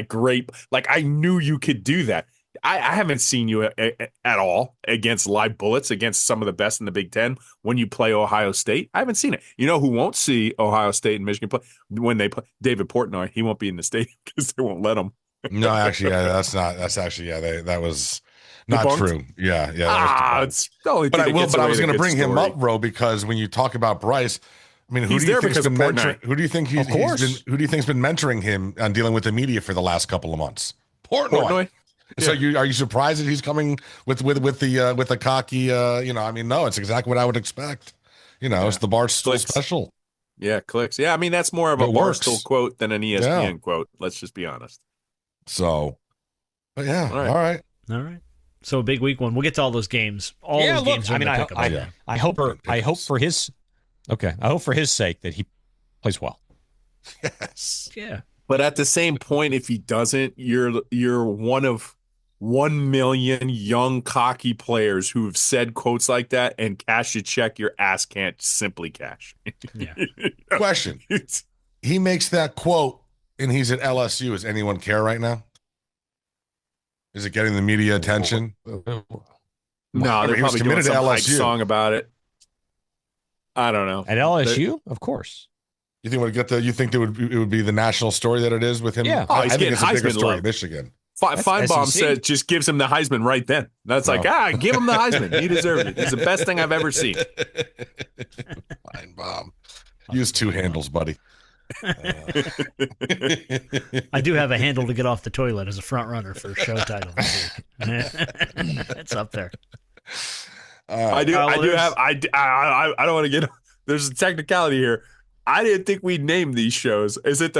I knew you could do that. I haven't seen you at all against live bullets against some of the best in the Big Ten when you play Ohio State. I haven't seen it. You know who won't see Ohio State and Michigan play when they play? David Portnoy. He won't be in the stadium because they won't let him. No, actually, that was not true. Yeah. It's the only but thing I was going to bring him up, Ro, because when you talk about Bryce, I mean, who do you think's been mentoring? Who do you think who do you think's been mentoring him on dealing with the media for the last couple of months? Portnoy. So are you surprised that he's coming with the cocky? I mean, no, it's exactly what I would expect. It's the Barstool special. Yeah, clicks. Yeah, I mean that's more of a Barstool quote than an ESPN quote. Let's just be honest. So, but yeah, all right. So a big week one. We'll get to all those games. Games. I mean, I hope for his sake that he plays well. Yes. Yeah. But at the same point, if he doesn't, you're one of 1 million young cocky players who have said quotes like that, and cash a check your ass can't simply cash. Yeah. Question: he makes that quote, and he's at LSU. Does anyone care right now? Is it getting the media attention? No, they're probably doing some hype song about it. I don't know. At LSU, of course. You think it would be the national story that it is with him? Yeah. I think it's a bigger story in Michigan. Feinbaum said just gives him the Heisman right then. That's give him the Heisman. He deserved it. It's the best thing I've ever seen. Feinbaum. Use 2 handles, buddy. I do have a handle to get off the toilet as a front runner for a show title this week. It's up there. I don't want to get. There's a technicality here. I didn't think we'd name these shows. Is it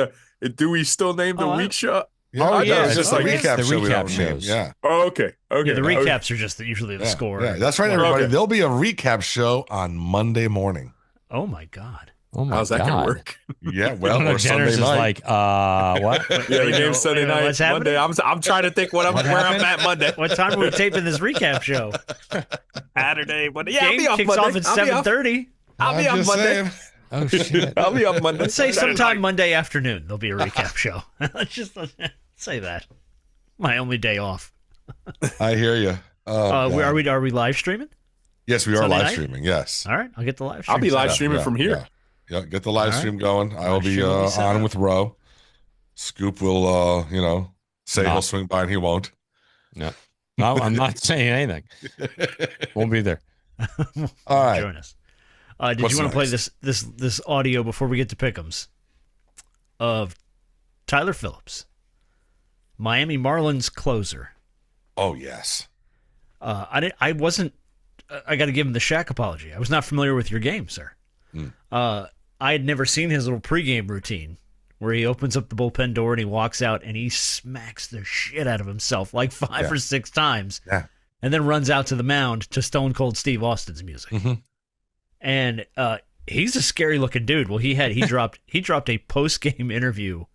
do we still name the week show? Yeah, it's just like recap show. The recap shows. Yeah. Oh, okay. Yeah, the recaps are just usually the score. Yeah, that's right, everybody. Okay. There'll be a recap show on Monday morning. Oh my God. How's that going to work? Yeah, well, or Sunday night. What? Yeah, the game's Sunday night. What's happening? Monday. I'm trying to think where I'm at Monday. What time are we taping this recap show? Saturday. Game kicks off at 7:30. I'll be on Monday. Saying. Oh shit! I'll be on Monday. Let's say sometime Monday afternoon there'll be a recap show. Let's say that. My only day off. I hear you. Are we live streaming? Yes, we are live streaming. Yes. All right, I'll get the live stream. I'll be live streaming from here. Yeah, get the live stream going. I will be on with Ro. Scoop will, say he'll swing by and he won't. No, I'm not saying anything. Won't be there. All right. Join us. Did you want to play this audio before we get to pick'ems of Tyler Phillips, Miami Marlins closer? Oh yes. I wasn't. I got to give him the Shaq apology. I was not familiar with your game, sir. I had never seen his little pregame routine where he opens up the bullpen door and he walks out and he smacks the shit out of himself like 5 or 6 times, and then runs out to the mound to Stone Cold Steve Austin's music. Mm-hmm. And he's a scary looking dude. Well, he dropped a post game interview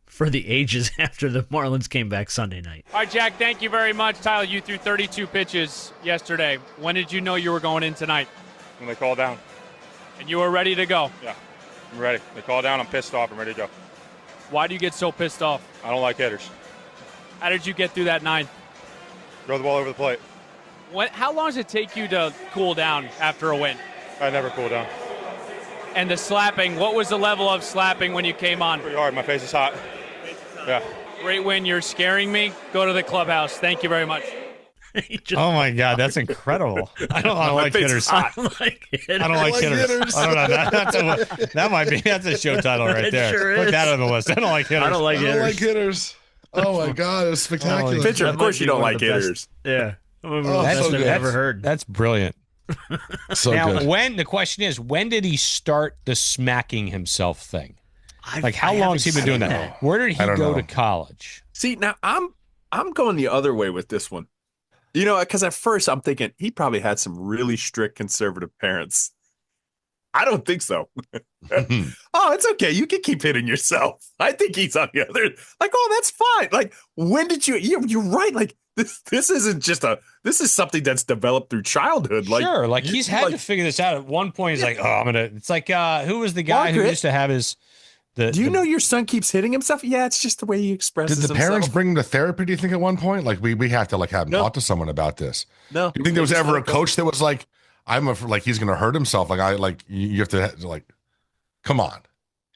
for the ages after the Marlins came back Sunday night. All right, Jack, thank you very much. Tyler, you threw 32 pitches yesterday. When did you know you were going in tonight? When they called down. And you were ready to go? Yeah, I'm ready. They called down, I'm pissed off, I'm ready to go. Why do you get so pissed off? I don't like hitters. How did you get through that ninth? Throw the ball over the plate. How long does it take you to cool down after a win? I never cool down. And the slapping, what was the level of slapping when you came on? Pretty hard. My face is hot. Yeah. Great win. You're scaring me. Go to the clubhouse. Thank you very much. Oh my God, that's incredible! I don't like hitters. I don't like hitters. I don't know. That's a show title right there. Sure Put is. that on the list. I don't like hitters. I don't like hitters. Oh my God, it's spectacular. Pitcher, of course you don't like hitters. Yeah. Oh, That's so I've good. ever heard. That's brilliant. So now, good. the question is, when did he start the smacking himself thing? Like, how I long has he been doing haven't that? seen Where did he I don't go know. to college? See, now I'm going the other way with this one. You know, because at first I'm thinking he probably had some really strict conservative parents. I don't think so. Oh, it's okay. You can keep hitting yourself. I think he's on the other. Like, oh, that's fine. Like, when did you're right. Like, this isn't just this is something that's developed through childhood. Like, Sure, like he's had to figure this out. At one point, he's like, "Oh, it's like who was the guy who Margaret, used to have his? Do you know your son keeps hitting himself? Yeah, it's just the way he expresses Did the himself. parents bring him to therapy, do you think, at one point? Like, we have to, like, have him talk to someone about this. No. Do you think there was ever a coach that was like, like, he's going to hurt himself? Like, you have to, like, come on.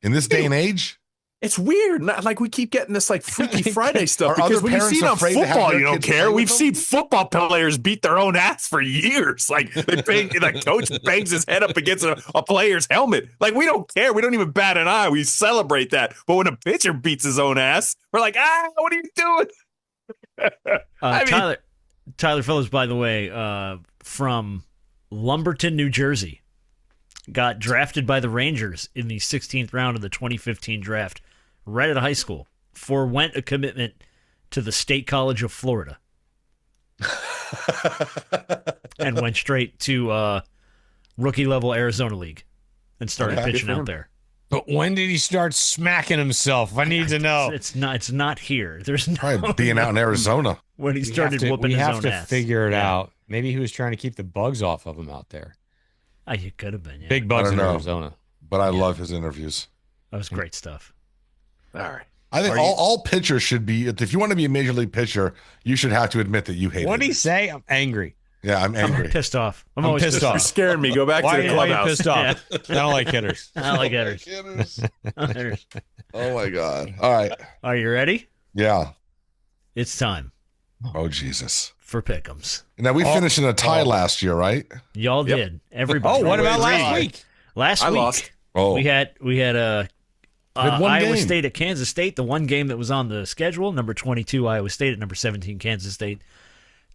In this day and age? It's weird. Not like we keep getting this like Freaky Friday stuff Are because other when you parents see it on afraid to have football, their you don't kids care. play with We've them? seen football players beat their own ass for years. Like the coach bangs his head up against a player's helmet. Like we don't care. We don't even bat an eye. We celebrate that. But when a pitcher beats his own ass, we're like, what are you doing? Tyler Phillips, by the way, from Lumberton, New Jersey, got drafted by the Rangers in the 16th round of the 2015 draft, right out of high school, forewent a commitment to the State College of Florida, and went straight to rookie level Arizona League and started pitching out there. But when did he start smacking himself? I need to know. It's not here. There's no Probably being out in Arizona. when he started whooping we his have own to ass. figure it Yeah. out. Maybe he was trying to keep the bugs off of him out there. You could have been. Yeah. Big I bugs don't in know. Arizona. But I love his interviews. That was great stuff. All right. I think all pitchers should be, if you want to be a major league pitcher, you should have to admit that you hate What did he hitters. say? I'm angry. Yeah, I'm angry. I'm pissed off. I'm I'm always pissed pissed off. You're scaring me. Go back Why to the are you clubhouse. pissed off? I don't like hitters. I don't like hitters. Hitters. Oh my God. All right. Are you ready? Yeah. It's time Oh, Jesus. for pick'ems. Now, we finished in a tie last year, right? Y'all Yep. did. Everybody. Oh, what about last Everybody. week? Last I week lost. Oh. we had had one Iowa game. State at Kansas State, the one game that was on the schedule. Number 22 Iowa State at number 17 Kansas State.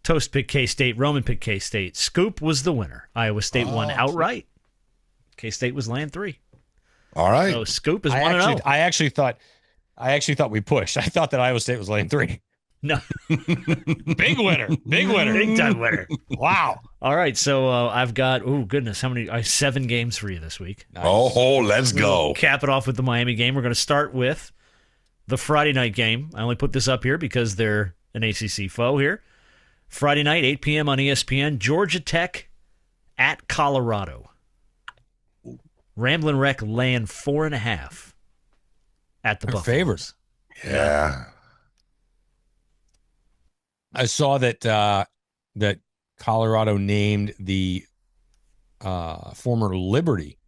Toast picked K-State. Roman picked K-State. Scoop was the winner. Iowa State won outright. K-State was laying 3. All right. So Scoop is I 1-0. actually thought we pushed. I thought that Iowa State was laying 3. No. Big winner. Big winner. Big time winner. Wow. All right, so I've got, oh goodness, how many? I have 7 games for you this week. Nice. Oh, let's go. Cap it off with the Miami game. We're going to start with the Friday night game. I only put this up here because they're an ACC foe here. Friday night, 8 p.m. on ESPN, Georgia Tech at Colorado. Ramblin' Wreck laying 4.5 at the They're Buffaloes. favorites. Yeah. I saw that that Colorado named the former Liberty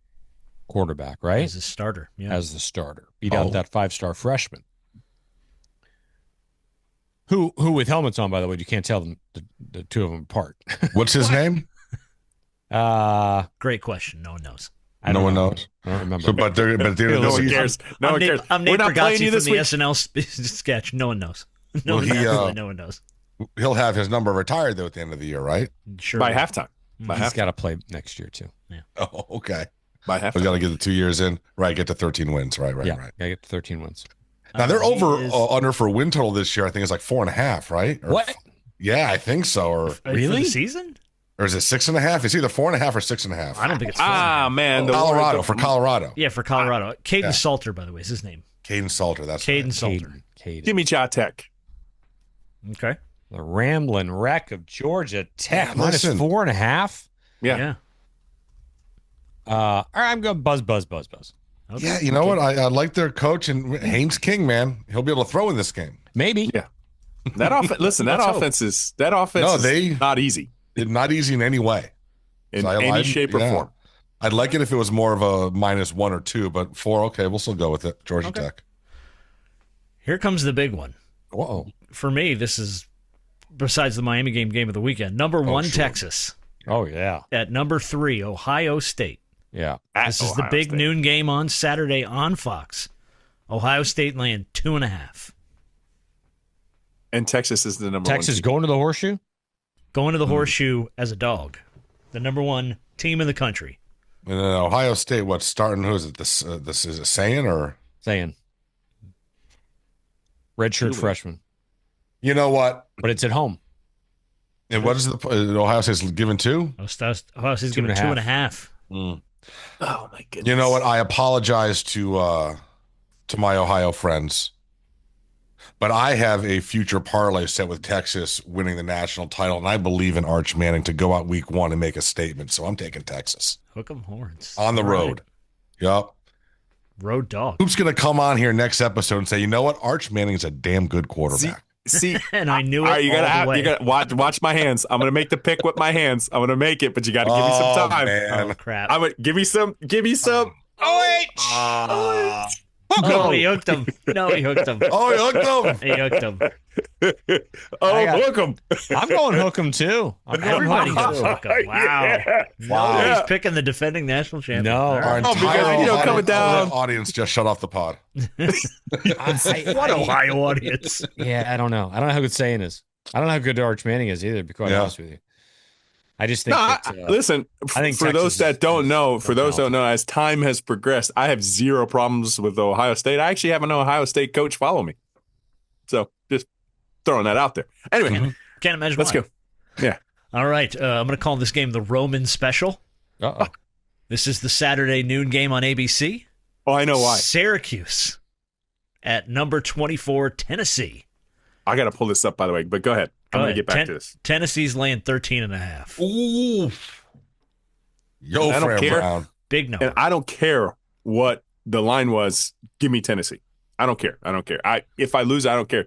quarterback, right? As a starter. Yeah. As the starter. Beat out that 5-star freshman. Who with helmets on, by the way, you can't tell them the two of them apart. What's his name? Great question. No one knows. No one knows. I don't remember. So, but they're No one cares. No one cares. I'm We're Nate not playing Bargatze you from this the week. SNL sketch. No one knows. No, Well, absolutely no one knows. He'll have his number retired, though, at the end of the year, right? Sure. By halftime. He's got to play next year, too. Oh, okay. By We halftime. got to get the 2 years in. Right, get to 13 wins. Right. Yeah, Right. got to get to 13 wins. Now, they're He over is- under for win total this year. I think it's like 4.5, right? Or What? Yeah, I think so. Or For Really? the season? is it 6.5? It's either 4.5 or 6.5. I don't think it's four. Man. the Colorado for Colorado. Yeah, for Colorado. Caden Yeah. Salter, by the way, is his name. Caden Salter. That's Caden right. Salter. Caden. Give me Ja Tech. Okay. The Ramblin' Wreck of Georgia Tech. Yeah, minus listen. 4.5. Yeah. All right, I'm going buzz. Okay. Yeah, you know what? I like their coach and Haynes King, man. He'll be able to throw in this game. Maybe. Yeah. That offense is not easy. Not easy in any way. In any shape or form. I'd like it if it was more of a -1 or 2, but 4, okay, we'll still go with it. Georgia Tech. Here comes the big one. Whoa. For me, this is, besides the Miami game of the weekend, number 1, sure. Texas. Oh, yeah. At number 3, Ohio State. Yeah. This is the big noon game on Saturday on Fox. Ohio State laying 2.5. And Texas is the number Texas 1. Going to the Horseshoe? Going to the Horseshoe as a dog. The number 1 team in the country. And then Ohio State, what's starting? Who is it? This is it Sayin or? Sayin. Redshirt freshman. You know what? But it's at home. And what is Ohio State's given 2? Ohio State's given 2.5. Mm. Oh my goodness! You know what? I apologize to my Ohio friends, but I have a future parlay set with Texas winning the national title, and I believe in Arch Manning to go out week 1 and make a statement. So I'm taking Texas. Hook 'em horns on the road. Yup. Road dog. Who's going to come on here next episode and say, you know what? Arch Manning is a damn good quarterback. See, and I knew it. Right, you gotta watch my hands. I'm gonna make the pick with my hands. I'm gonna make it, but you gotta give me some time. Man. Oh crap! I'm gonna give me some. Oh, he hooked him. No, he hooked him. Oh, he hooked him. He hooked him. Hook him. I'm going hook him too. Everybody goes hook him. Wow. Yeah. Wow. He's picking the defending national champion. No. Our entire coming down. audience just shut off the pod. What Ohio audience? Yeah, I don't know. I don't know how good saying is. I don't know how good Arch Manning is either, to be quite honest with you. I just think listen, I think for those that don't know, as time has progressed, I have zero problems with Ohio State. I actually have an Ohio State coach follow me. So just throwing that out there. Anyway, can't imagine let's why. go. Yeah. All right. I'm going to call this game the Roman Special. Uh-oh. This is the Saturday noon game on ABC. Oh, I know why. Syracuse at number 24, Tennessee. I got to pull this up, by the way, but go ahead. I'm going to get back to this. Tennessee's laying 13.5. Ooh. Yo, I don't care. Brown. Big number. And I don't care what the line was. Give me Tennessee. I don't care. If I lose, I don't care.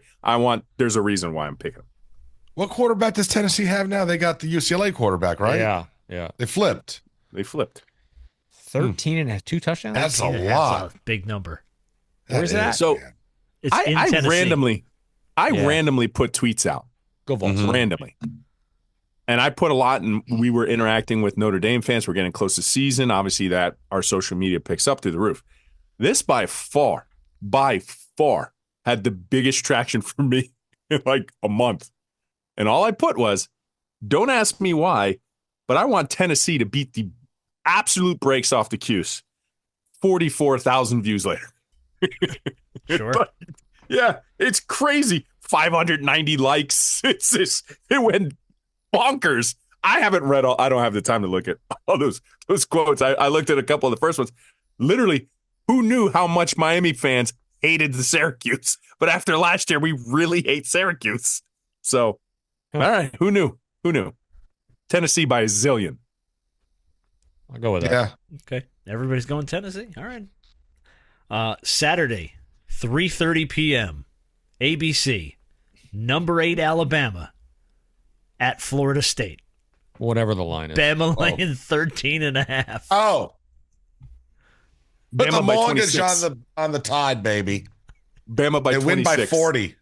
There's a reason why I'm picking them. What quarterback does Tennessee have now? They got the UCLA quarterback, right? Yeah. They flipped. 13 and a half, 2 touchdowns? That's a lot. That's a big number. Where's that? So it's in I Tennessee. randomly put tweets out. Go Vols. Randomly. And I put a lot, and we were interacting with Notre Dame fans. We're getting close to season. Obviously, that our social media picks up through the roof. This by far, had the biggest traction for me in like a month. And all I put was, don't ask me why, but I want Tennessee to beat the absolute brakes off the Cuse. 44,000 views later. Sure. But, yeah, it's crazy. 590 likes. It went bonkers. I haven't read all. I don't have the time to look at all those quotes. I looked at a couple of the first ones. Literally, who knew how much Miami fans hated the Syracuse? But after last year, we really hate Syracuse. So, all right, who knew? Tennessee by a zillion. I'll go with that. Yeah. Okay. Everybody's going Tennessee. All right. Saturday, 3:30 p.m. ABC, number 8 Alabama at Florida State. Whatever the line is. Bama laying 13.5. Oh. Put Bama the by mortgage 26. on the Tide, baby. Bama by 26. They win by 40.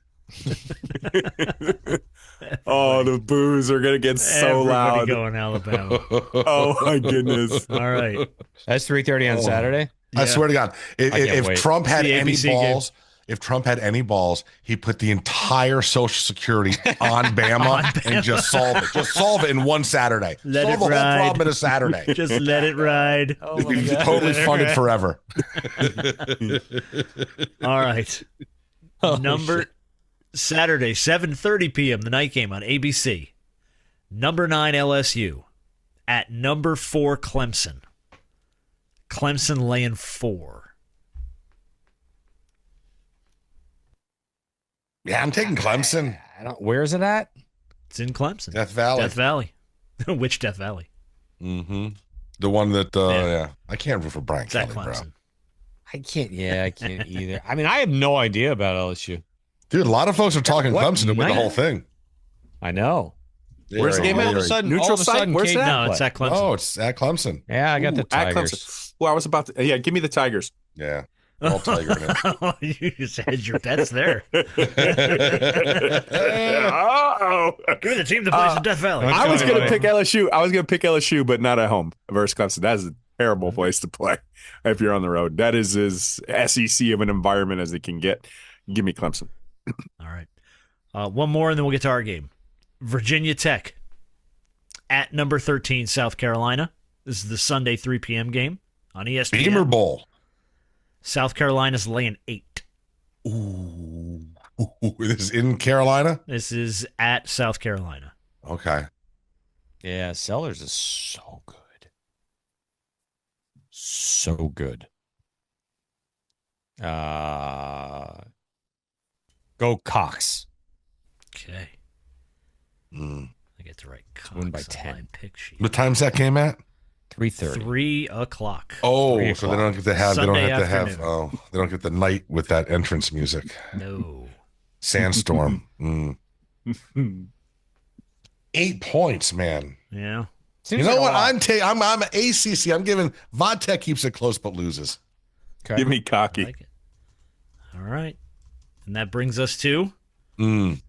Oh, the boos are going to get so loud. Going Alabama. Oh, my goodness. All right. That's 3:30 on Saturday? I swear to God, if wait. Trump had The any ABC balls, he put the entire Social Security on Bama and just solve it. Just solve it in one Saturday. Let solve it the ride. whole problem in a Saturday. Just let it ride. Oh We'd be totally funded forever. All right. Saturday, 7:30 p.m., the night game on ABC. Number 9 LSU at number 4 Clemson. Clemson laying 4. Yeah, I'm taking Clemson. Where is it at? It's in Clemson. Death Valley. Death Valley. Which Death Valley? Mm-hmm. The one that, I can't root for Brian It's at Kelly, bro. Clemson. I can't either. I mean, I have no idea about LSU. Dude, a lot of folks are talking Clemson to win the whole thing. I know. Where's the game at? Neutral site? Where's that? No, it's at Clemson. Oh, it's at Clemson. Yeah, I got the Tigers. At Clemson. Well, I was about to. Yeah, give me the Tigers. Yeah. All Tiger in it. You just had your bets there. Oh, give me the team that plays in Death Valley. I was going to pick LSU. I was going to pick LSU, but not at home versus Clemson. That's a terrible place to play if you're on the road. That is as SEC of an environment as it can get. Give me Clemson. All right. One more, and then we'll get to our game. Virginia Tech at number 13, South Carolina. This is the Sunday 3 p.m. game on ESPN. Beamer Bowl. South Carolina's laying 8. Ooh. This is in Carolina? This is at South Carolina. Okay. Yeah, Sellers is so good. So good. Go Cox. Okay. I get to write Cox Win by on 10. my pick sheet. What time's that game at? 3:30. 3 o'clock. Oh, 3 so they don't get to have. They don't Sunday have to have. afternoon. Oh, they don't get the night with that entrance music. No. Sandstorm. 8 points, man. Yeah. Seems you know like what? I'm ACC. I'm giving Vodtech keeps it close but loses. Okay. Give me cocky. I like it. All right. And that brings us to Game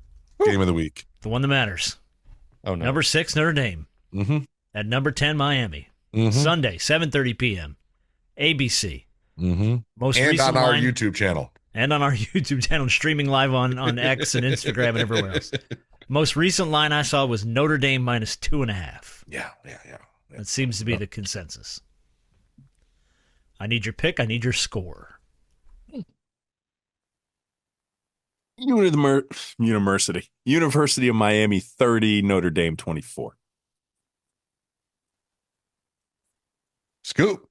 of the week. the one that matters. Oh, no. Number 6, Notre Dame. Mm-hmm. At number 10, Miami. Sunday, 7:30 p.m. ABC. Mm-hmm. Most and recent on our line, YouTube channel. And on our YouTube channel, streaming live on X and Instagram and everywhere else. Most recent line I saw was Notre Dame minus 2.5. Yeah. That seems to be the consensus. I need your pick. I need your score. University of Miami 30, Notre Dame 24. Scoop.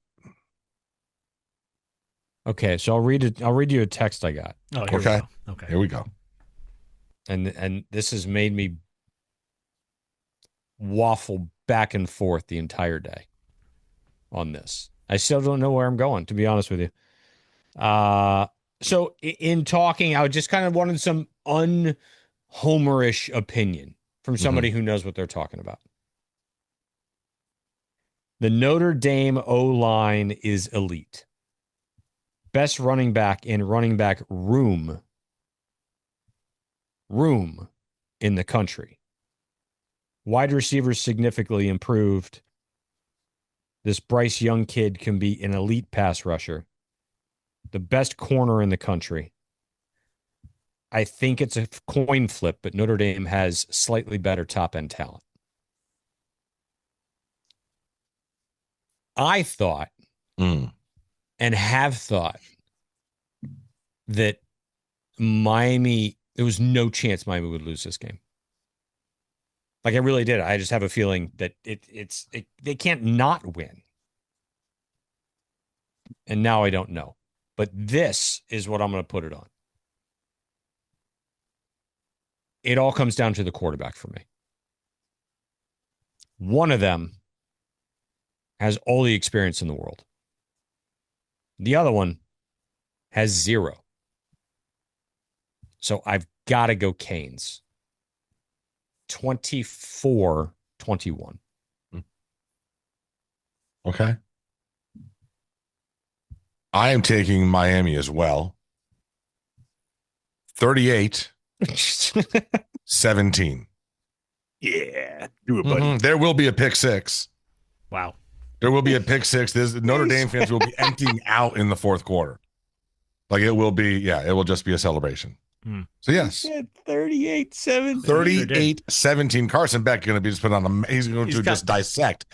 Okay, so I'll read you a text I got. Oh, here we go. Okay. Here we go. And this has made me waffle back and forth the entire day on this. I still don't know where I'm going, to be honest with you. So in talking, I just kind of wanted some un-homerish opinion from somebody who knows what they're talking about. The Notre Dame O-line is elite. Best running back in running back room in the country. Wide receivers significantly improved. This Bryce Young kid can be an elite pass rusher. The best corner in the country. I think it's a coin flip, but Notre Dame has slightly better top-end talent. I thought and have thought that Miami, there was no chance Miami would lose this game. Like I really did. I just have a feeling that they can't not win. And now I don't know. But this is what I'm going to put it on. It all comes down to the quarterback for me. One of them has all the experience in the world. The other one has 0. So I've got to go Canes. 24-21. Okay. I am taking Miami as well. 38-17. Yeah. Do it, buddy. There will be a pick six. Wow. There will be a pick six. Notre Dame fans will be emptying out in the fourth quarter. Like it will be, it will just be a celebration. So yes. 38-17. 38-17. Carson Beck going to be just put on he's going to just dissect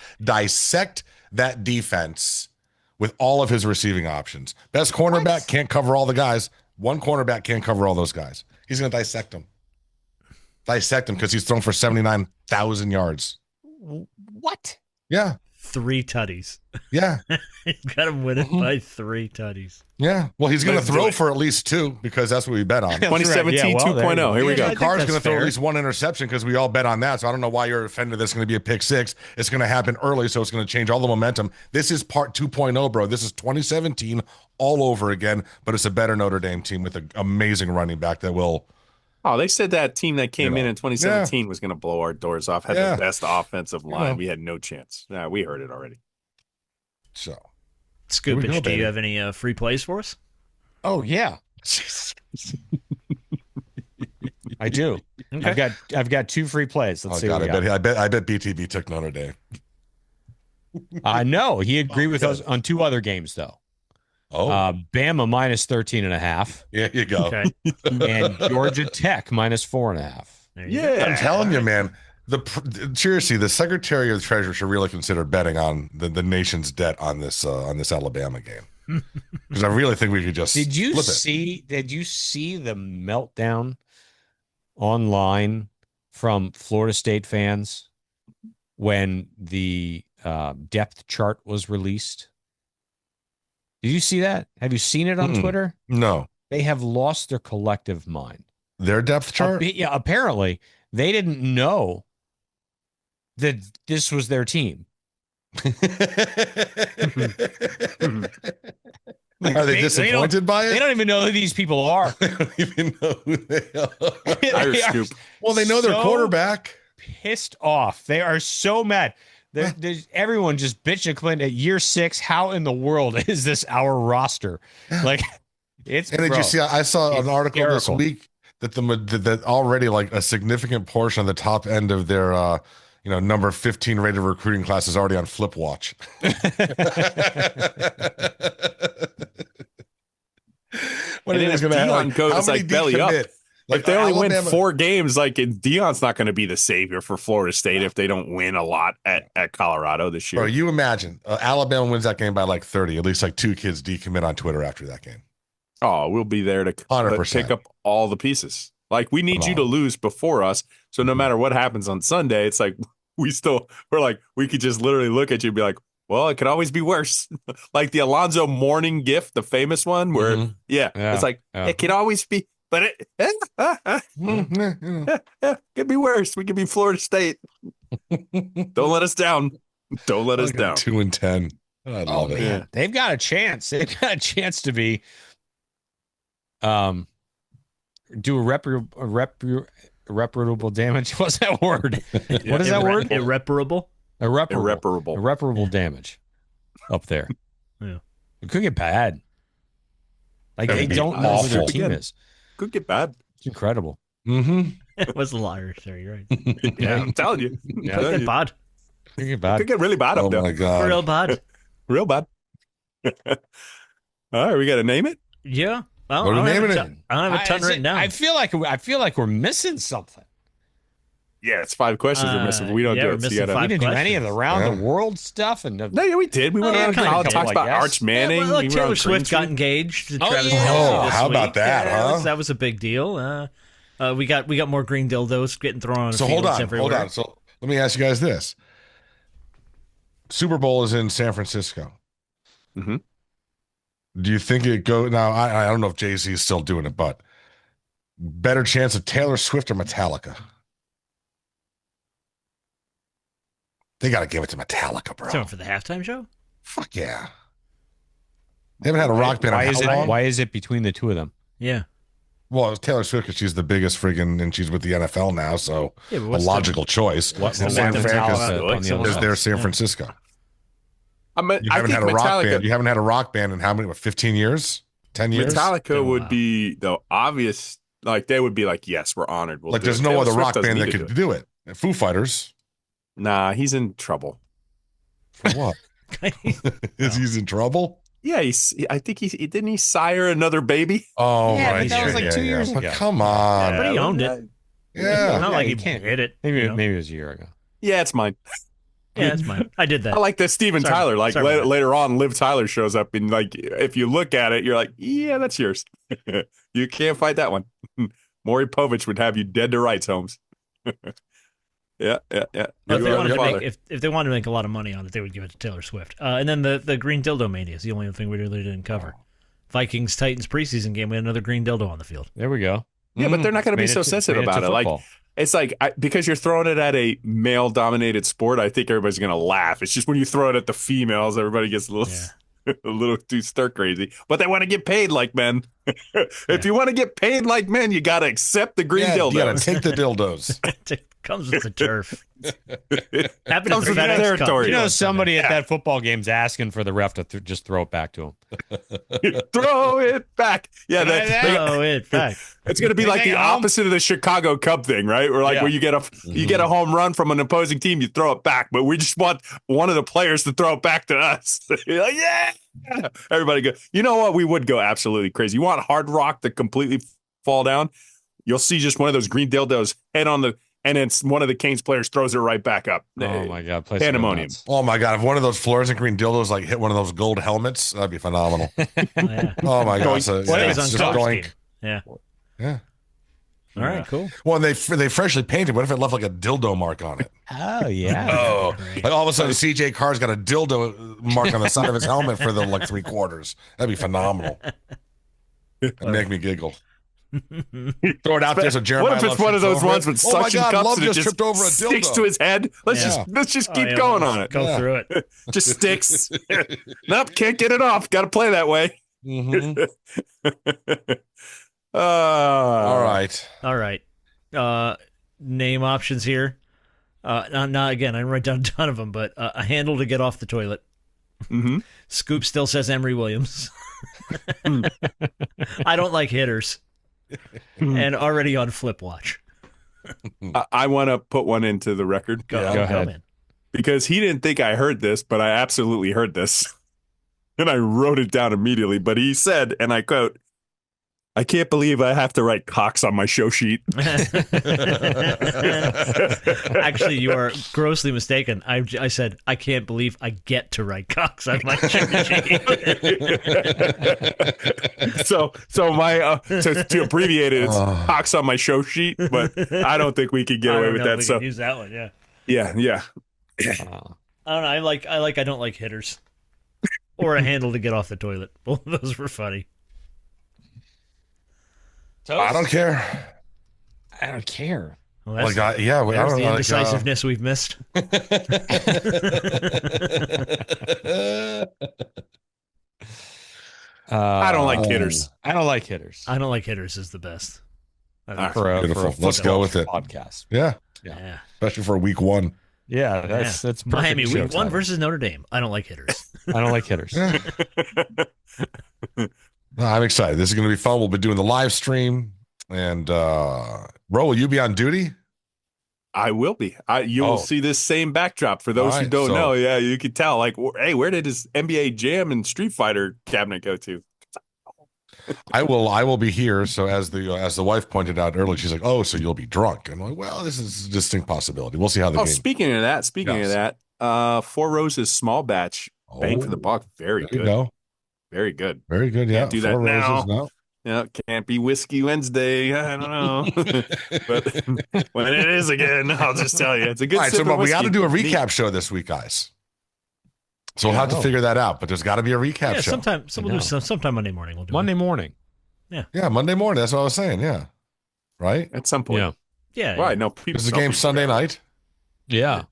that defense with all of his receiving options. Best cornerback can't cover all the guys. One cornerback can't cover all those guys. He's going to dissect them. Dissect him because he's thrown for 79,000 yards. What? Yeah. 3 tutties. Yeah. You got him winning by 3 tutties. Yeah. Well, he's going to throw for at least 2 because that's what we bet on. 2017 2.0. Here we go. Carr's going to throw at least 1 interception because we all bet on that. So I don't know why you're offended that's going to be a pick six. It's going to happen early, so it's going to change all the momentum. This is part 2.0, bro. This is 2017 all over again, but it's a better Notre Dame team with an amazing running back that will Oh, they said that team that came in 2017 was going to blow our doors off, had the best offensive line. We had no chance. Nah, we heard it already. So, Scoopage, do you have any free plays for us? Oh, yeah. I do. Okay. I've got 2 free plays. Let's see. God, I bet BTB took Notre Dame. No, he agreed with us on 2 other games though. Oh, Bama minus 13.5. There you go. Okay. And Georgia Tech minus 4.5. Yeah, I'm telling you, man. Seriously, the Secretary of the Treasury should really consider betting on the nation's debt on this Alabama game, because I really think we could just. Did you flip see the meltdown online from Florida State fans when the depth chart was released? Did you see that? Have you seen it on Twitter? No. They have lost their collective mind. Their depth chart? Yeah, apparently they didn't know that this was their team. Are they disappointed by it? They don't even know who these people are. They don't even know who they are. Irish scoop. Well, they know their quarterback. Pissed off. They are so mad. There's everyone just bitching Clinton at year 6. How in the world is this our roster? Like, it's. And did you see? I saw an article this week that that already like a significant portion of the top end of their number 15 rated recruiting class is already on flip watch. What and then if Deion goes like belly up. Like if they only win 4 games, like Deion's not going to be the savior for Florida State if they don't win a lot at Colorado this year. Bro, you imagine Alabama wins that game by like 30. At least like 2 kids decommit on Twitter after that game. Oh, we'll be there to 100%. Pick up all the pieces. Like we need you to lose before us. So no matter what happens on Sunday, it's like we could just literally look at you and be like, well, it could always be worse. Like the Alonzo Mourning gift, the famous one where, it's like, it could always be. But it could be worse. We could be Florida State. Don't let us down. Don't let us down. 2-10. I love it. Yeah. They've got a chance. They've got a chance to be do irreparable damage. What's that word? What is that word? Irreparable. Irreparable damage up there. Yeah. It could get bad. Like they don't know who their team is. Could get bad. It's incredible. Mm-hmm. It was a little Irish there. You're right. Yeah, I'm telling you. Could get bad. Could get bad. Could get really bad up there. Oh my god. Real bad. Real bad. All right, we got to name it. Yeah. Well, What are we naming it? I don't have a ton written down. I feel like we're missing something. Yeah, it's 5 questions we're missing. We don't do it. So we didn't do any of the round the world stuff. And no, yeah, we did. We went around college, talked about Arch Manning. Yeah, well, Taylor Swift got engaged to Travis Kelce this how week. about that, huh? That was a big deal. We got more green dildos getting thrown on the fields everywhere. Hold on. So let me ask you guys this. Super Bowl is in San Francisco. Mm-hmm. Do you think it go now? I don't know if Jay-Z is still doing it, but better chance of Taylor Swift or Metallica? They got to give it to Metallica, bro. So for the halftime show? Fuck yeah. They haven't had a rock band in how long? Why is it between the two of them? Yeah. Well, it's Taylor Swift because she's the biggest friggin' and she's with the NFL now, so a what's logical choice. What's the San Metallica Francisco is their San Francisco. You haven't had a rock band. You haven't had a rock band in how many? 15 years? 10 years? Metallica would be the obvious. Like they would be like, yes, we're honored. We'll like there's no other rock band that could do it. Foo Fighters. Nah, he's in trouble. For what? Is he's in trouble? Yeah, I think he didn't he sire another baby? Oh, yeah, right. That was like 2 years ago. Come on. But he owned it. Yeah. Not like he can't hit it. Maybe it was a year ago. Yeah, it's mine. Yeah, it's mine. I did that. I like that Steven Tyler. Like later on, Liv Tyler shows up and like if you look at it, you're like, yeah, that's yours. You can't fight that one. Maury Povich would have you dead to rights, Holmes. Yeah. If they wanted to make a lot of money on it, they would give it to Taylor Swift. And then the green dildo mania is the only thing we really didn't cover. Vikings Titans preseason game. We had another green dildo on the field. There we go. Yeah, but they're not going to be so sensitive about it. Like it's like because you're throwing it at a male-dominated sport. I think everybody's going to laugh. It's just when you throw it at the females, everybody gets a little too stir crazy. But they want to get paid like men. If you want to get paid like men, you got to accept the green dildos. You got to take the dildos. It comes with the turf. Happened Comes to with the FedEx Cup. territory. You know, somebody at that football game's asking for the ref to just throw it back to him. Throw it back. Yeah, Throw it back. It's going to be like the opposite of the Chicago Cub thing, right? Where where you get a home run from an opposing team, you throw it back, but we just want one of the players to throw it back to us. You're like, yeah. Everybody go. You know what? We would go absolutely crazy. You want Hard Rock to completely fall down? You'll see just one of those green dildos head on and then one of the Canes players throws it right back up. Oh my God! Pandemonium. Oh my God! If one of those fluorescent green dildos like hit one of those gold helmets, that'd be phenomenal. Oh my God! So, Just doink. Yeah. All right, cool. Well, they freshly painted. What if it left like a dildo mark on it? Oh yeah. Oh, like all of a sudden, CJ Carr's got a dildo mark on the side of his helmet for the 3/4. That'd be phenomenal. That'd make me giggle. Throw it out there so Jeremiyah. What if it's one of those ones with suction cups Love and it just tripped over a dildo. Sticks to his head? Let's just keep going on it. Go through it. Just sticks. Nope, can't get it off. Got to play that way. All right. Name options here. Not again. I didn't write down a ton of them, but a handle to get off the toilet. Mm-hmm. Scoop still says Emory Williams. I don't like hitters. And already on Flip Watch. I want to put one into the record. Go ahead. Man. Because he didn't think I heard this, but I absolutely heard this. And I wrote it down immediately. But he said, and I quote, "I can't believe I have to write Cox on my show sheet." Actually, you are grossly mistaken. I said, "I can't believe I get to write Cox on my show sheet." so to abbreviate it, it's Cox on my show sheet. But I don't think we could get away with that. So use that one, yeah. Yeah. I don't know. I don't like hitters, or a handle to get off the toilet. Both of those were funny. I don't care. Well, that's there's the indecisiveness we've missed. I don't like hitters. I don't like hitters. I don't like hitters is the best. Beautiful. Let's go with it. Podcast. Yeah. Especially for week one. Yeah, that's perfect. Miami week one versus Notre Dame. I don't like hitters. I don't like hitters. I'm excited. This is going to be fun. We'll be doing the live stream. And Ro, will you be on duty? I will be. You will see this same backdrop. For those who don't know, you could tell. Like, hey, where did his NBA Jam and Street Fighter cabinet go to? I will be here. So as the wife pointed out earlier, she's like, "Oh, so you'll be drunk?" And I'm like, "Well, this is a distinct possibility. We'll see how the game." Speaking of that, Four Roses small batch bang for the buck. Very good. Very good. Very good. Yeah. Can't do that Four now. Roses, no. Yeah, can't be Whiskey Wednesday. I don't know. But when it is again, I'll just tell you. It's a good All right, sip of we got to whiskey. do a recap show this week, guys. So we'll have to figure that out, but there's got to be a recap show. Sometime Monday morning. We'll do Monday morning. Yeah, Monday morning. That's what I was saying. Yeah. Right? At some point. Yeah. Right. No, is the game Sunday night? Yeah.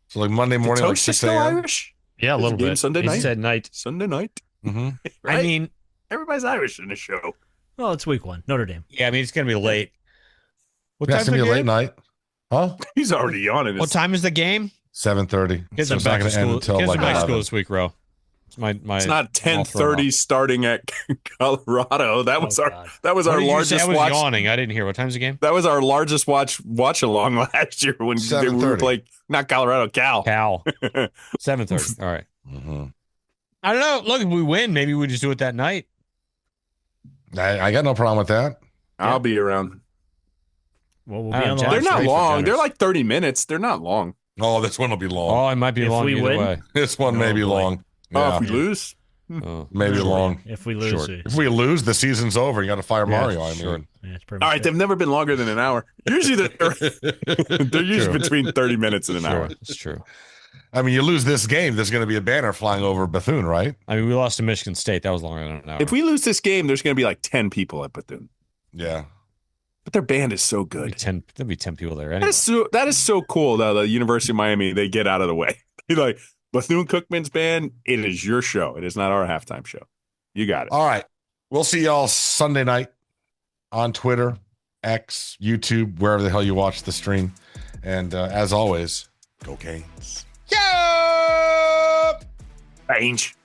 So like Monday morning, like 6 a.m.? Irish? Yeah, a little bit. Sunday He night? said night. Sunday night. Mm-hmm. Right? I mean, everybody's Irish in the show. Well, it's week one. Notre Dame. Yeah, I mean, it's going to be late. What time's going to be a late night? Huh? He's already on it. What time is the game? 7:30. Kids So are it's not back going to to end school. until Kids like are back to 11. school this week, Ro. It's not 10:30 starting at Colorado. That was our largest I was watch. yawning. I didn't hear. What time's the game? That was our largest watch along last year when we were playing. Not Colorado, Cal. 7:30. All right. Mm-hmm. I don't know. Look, if we win, maybe we just do it that night. I got no problem with that. I'll be around. Well, we'll be on the They're live not stream. long. They're like 30 minutes. They're not long. Oh, this one will be long. Oh, it might be If long we either win? way. This one may be long. Oh, if we lose? Maybe long. If we lose, Short. If we lose, the season's over. You got to fire Mario. I mean, it's pretty All much right, they've never been longer than an hour. Usually they're usually between 30 minutes and an hour. It's true. I mean, you lose this game, there's going to be a banner flying over Bethune, right? I mean, we lost to Michigan State. That was longer than an hour. If we lose this game, there's going to be like 10 people at Bethune. Yeah. But their band is so good. There'll be 10 people there anyway. That is so cool, though, the University of Miami, they get out of the way. Like, Bethune-Cookman's band, it is your show. It is not our halftime show. You got it. All right. We'll see y'all Sunday night on Twitter, X, YouTube, wherever the hell you watch the stream. And as always, go Canes. Yeah! Range.